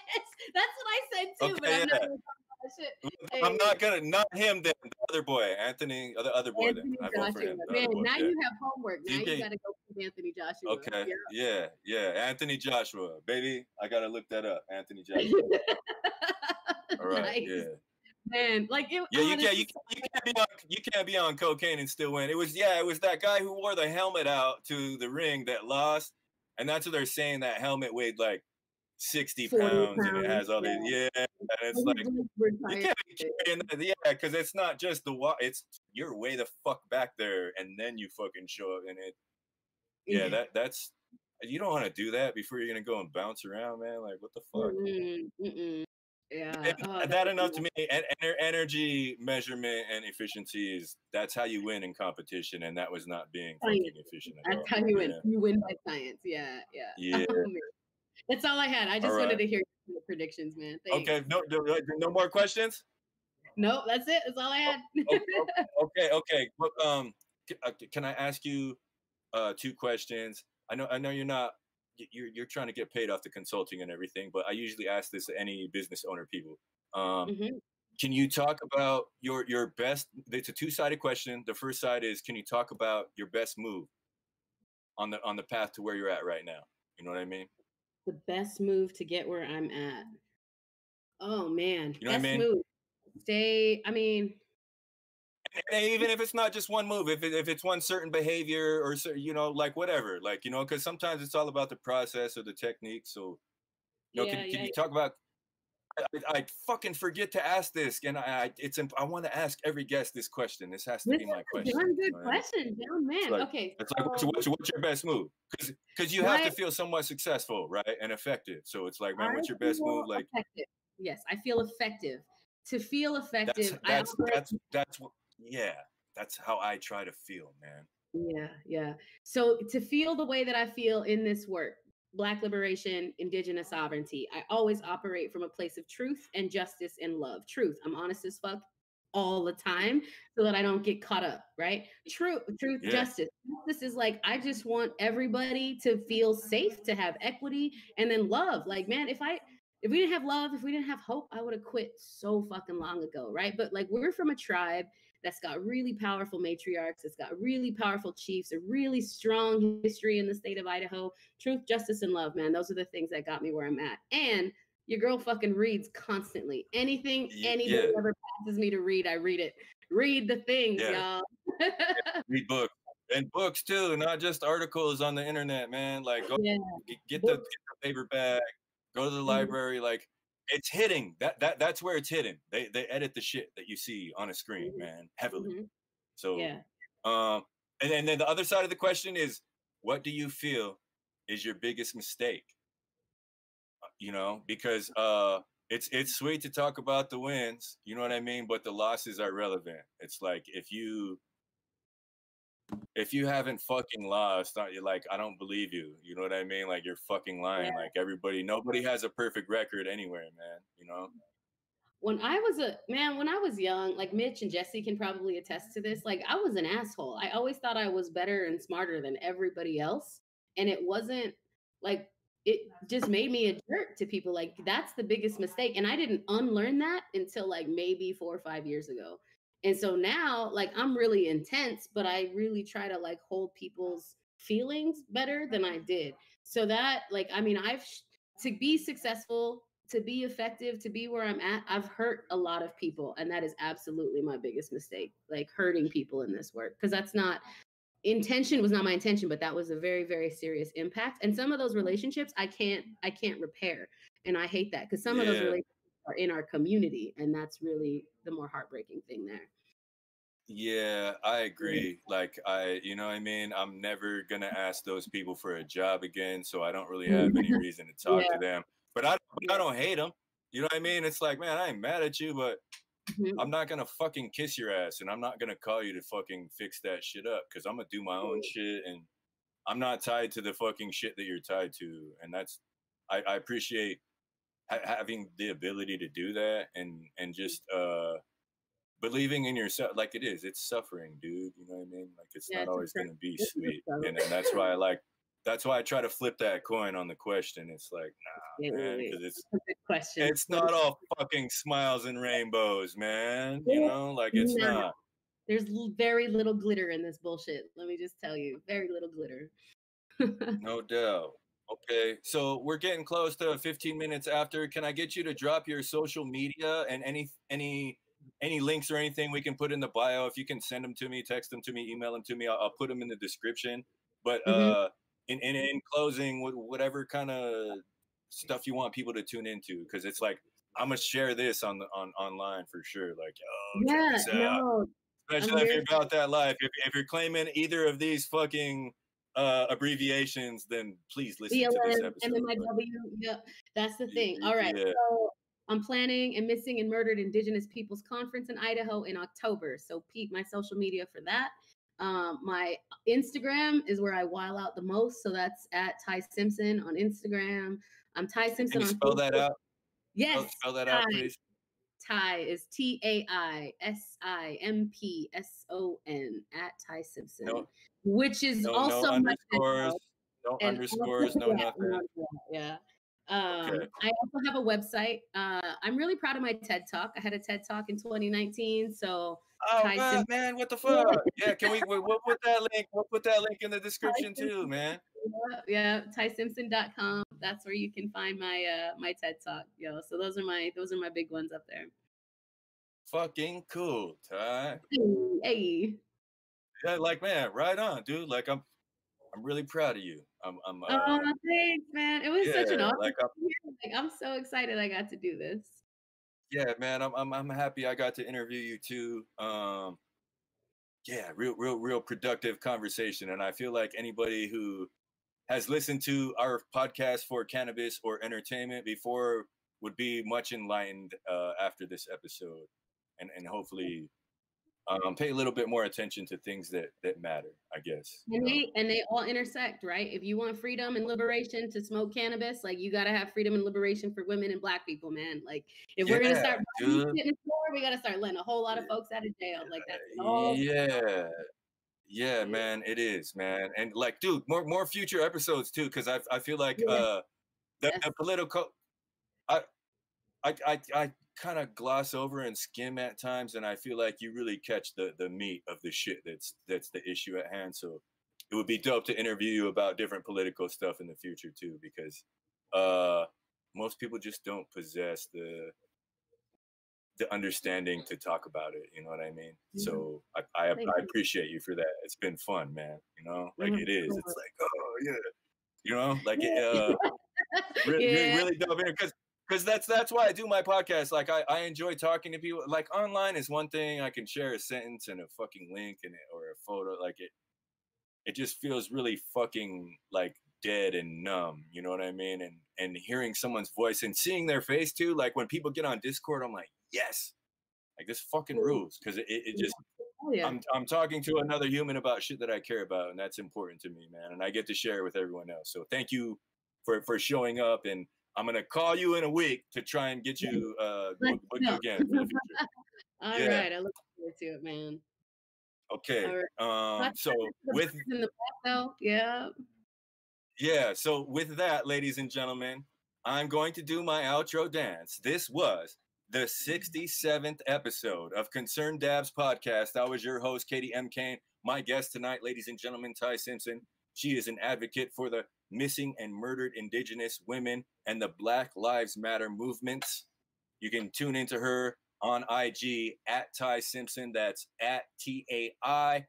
that's what I said too. Okay, but I'm not gonna talk about that shit. I'm not gonna not him then. The other boy, Anthony, the other boy. Anthony then I vote for him. Man, now you have homework. Now you gotta go with Anthony Joshua. Okay, yeah, Anthony Joshua, baby. I gotta look that up. Anthony Joshua. All right, nice. yeah. Man, like you can't be on cocaine and still win. It was that guy who wore the helmet out to the ring that lost, and that's what they're saying. That helmet weighed like 60 pounds, and it has all these and it's like you can't be carrying that, because it's not just it's you're way the fuck back there, and then you fucking show up, and that's you don't want to do that before you're gonna go and bounce around, man. Like what the fuck? Yeah, that enough to me. Energy measurement and efficiency that's how you win in competition, and that was not being fucking efficient at all. That's how you win. You win by science. Yeah. That's all I had. I just wanted to hear your predictions, man. Thanks. Okay, no more questions. Nope, that's it. That's all I had. Okay. But, can I ask you 2 questions? I know you're not. You're trying to get paid off the consulting and everything, but I usually ask this to any business owner people. Can you talk about your best? It's a 2-sided question. The first side is, can you talk about your best move on the path to where you're at right now? You know what I mean? The best move to get where I'm at. Oh man, you know what I mean? Move. I mean. And even if it's not just one move, if it's one certain behavior or like whatever, like because sometimes it's all about the process or the technique. So, can you talk about? I fucking forget to ask this, and I want to ask every guest this question. This has to be my question. Good question, man. Okay, it's like what's your best move? Because you have to feel somewhat successful, right, and effective. So it's like, man, what's your best move? Like, effective. Yes, I feel effective. To feel effective, that's how I try to feel, man. Yeah. So to feel the way that I feel in this work, Black liberation, Indigenous sovereignty, I always operate from a place of truth and justice and love. Truth. I'm honest as fuck all the time so that I don't get caught up, right? Truth, justice. Justice is like, I just want everybody to feel safe, to have equity, and then love. Like, man, if we didn't have love, if we didn't have hope, I would have quit so fucking long ago, right? But like, we're from a tribe that's got really powerful matriarchs, it's got really powerful chiefs, a really strong history in the state of Idaho. Truth, justice, and love, man. Those are the things that got me where I'm at. And your girl fucking reads constantly. Anything anybody ever passes me to read, I read it. Read the things, y'all. Read books. And books too, not just articles on the internet, man. Like, go get the paperback. Go to the library. Like, it's hitting. That's where it's hitting. They edit the shit that you see on a screen, man, heavily. So, and then the other side of the question is, what do you feel is your biggest mistake? Because it's sweet to talk about the wins, you know what I mean, but the losses are relevant. It's like if you haven't fucking lost, you're like, I don't believe you. You know what I mean? Like, you're fucking lying. Like, nobody has a perfect record anywhere, man. When I was young, like Mitch and Jesse can probably attest to this. Like, I was an asshole. I always thought I was better and smarter than everybody else. And it wasn't like, it just made me a jerk to people. Like, that's the biggest mistake. And I didn't unlearn that until like maybe 4 or 5 years ago. And so now, like, I'm really intense, but I really try to like hold people's feelings better than I did. So that, like, I mean, to be successful, to be effective, to be where I'm at, I've hurt a lot of people. And that is absolutely my biggest mistake, like hurting people in this work. Because was not my intention, but that was a very, very serious impact. And some of those relationships I can't repair. And I hate that because some of those relationships are in our community. And that's really the more heartbreaking thing there. Yeah, I agree. Like, you know what I mean? I'm never going to ask those people for a job again. So I don't really have any reason to talk to them. But I don't hate them. You know what I mean? It's like, man, I ain't mad at you, but I'm not going to fucking kiss your ass. And I'm not going to call you to fucking fix that shit up because I'm going to do my own shit. And I'm not tied to the fucking shit that you're tied to, and that's I appreciate having the ability to do that and just believing in yourself. Like it's suffering, dude. You know what I mean? Like it's Yeah, not it's a always struggle. gonna be This is a sweet, struggle. and that's why I try to flip that coin on the question. It's like, nah, man, because That's a good question. it's not all fucking smiles and rainbows, man. You It's know, like it's not. not. There's very little glitter in this bullshit. Let me just tell you, very little glitter. No doubt. Okay, so we're getting close to 15 minutes after. Can I get you to drop your social media and any links or anything we can put in the bio? If you can send them to me, text them to me, email them to me, I'll put them in the description. But Mhm. in closing, whatever kind of stuff you want people to tune into, because it's like I'm gonna share this on online for sure. Like, oh, check Yeah, this out. no, I'm Especially if very you're about that life. If you're claiming either of these fucking abbreviations, then please listen to this BLM, episode. MMIW. Yep, that's the thing. All right, Yeah. so I'm planning a missing and murdered Indigenous Peoples Conference in Idaho in October. So peep my social media for that. My Instagram is where I while out the most. So that's at Tai Simpson on Instagram. I'm Tai Can Simpson you on spell that Facebook. out? Yes, Spell that Tai. out, please. Tai is TAISIMPSON at Tai Simpson, No, which is no also my underscores, TikTok. no And underscores, no nothing. yeah. Okay. I also have a website. I'm really proud of my TED Talk. I had a TED Talk in 2019. So Oh, Tai what, Simpson. man? What the fuck? Yeah, can we'll put that link. We'll put that link in the description too, man. Yeah, TaiSimpson.com. That's where you can find my my TED Talk. Yo, so those are my big ones up there. Fucking cool, Ty. Hey. Yeah, like man, right on, dude. Like I'm really proud of you. I'm Oh, thanks, man. It was such an yeah, awesome like like I'm so excited I got to do this. yeah, man. I'm happy I got to interview you too. Yeah, real productive conversation, and I feel like anybody who has listened to our podcast for cannabis or entertainment before would be much enlightened after this episode, and hopefully pay a little bit more attention to things that matter. I guess you know. And they all intersect, right? If you want freedom and liberation to smoke cannabis, like you gotta have freedom and liberation for women and black people, man. Like if we're gonna Yeah, start buying dude. shit in the store, we gotta start letting a whole lot of folks out of jail. Like that's all. Yeah. Yeah, man, it is, man. And like, dude, more future episodes too, because I feel like Yeah. the Yes. political I kind of gloss over and skim at times, and I feel like you really catch the meat of the shit that's the issue at hand. So it would be dope to interview you about different political stuff in the future too, because uh most people just don't possess the understanding to talk about it. You know what I mean? Yeah. So I Thank you. appreciate you for that. It's been fun, man. You know, like Mhm. it is. It's like, oh yeah, you know, like it, Yeah. Yeah. really dope because that's why I do my podcast. Like I enjoy talking to people. Like online is one thing, I can share a sentence and a fucking link and or a photo. Like it just feels really fucking like dead and numb. You know what I mean? And hearing someone's voice and seeing their face too. Like when people get on Discord, I'm like, yes, like this fucking rules because it just Oh yeah. I'm talking to another human about shit that I care about, and that's important to me, man. And I get to share it with everyone else. So thank you for showing up, and I'm gonna call you in a week to try and get you Let's book you go. again for the future. All Yeah. right. I look forward to it, man. Okay. All right. So The with birds in the back, though. Yeah. yeah, so with that, ladies and gentlemen, I'm going to do my outro dance. This was the 67th episode of Concerned Dabs podcast. I was your host, Katie M. Kane. My guest tonight, ladies and gentlemen, Tai Simpson. She is an advocate for the missing and murdered Indigenous women and the Black Lives Matter movements. You can tune into her on IG at Tai Simpson. That's at TAISIMPSON.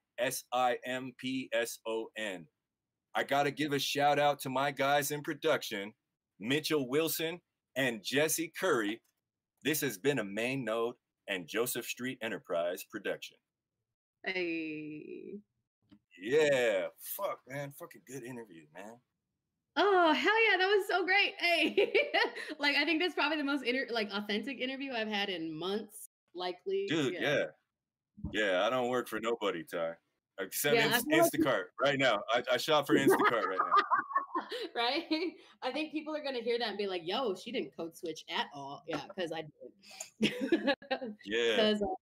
I got to give a shout out to my guys in production, Mitchell Wilson and Jesse Curry. This has been a Main Node and Joseph Street Enterprise production. Hey. Yeah, fuck, man. Fucking good interview, man. Oh, hell yeah. That was so great. Hey. Like, I think that's probably the most authentic interview I've had in months, likely. Dude, yeah. I don't work for nobody, Ty. Accept Yeah, I feel like Instacart right now. I shop for Instacart right now. right? I think people are gonna hear that and be like, "Yo, she didn't code switch at all." Yeah, because I did. Yeah. Because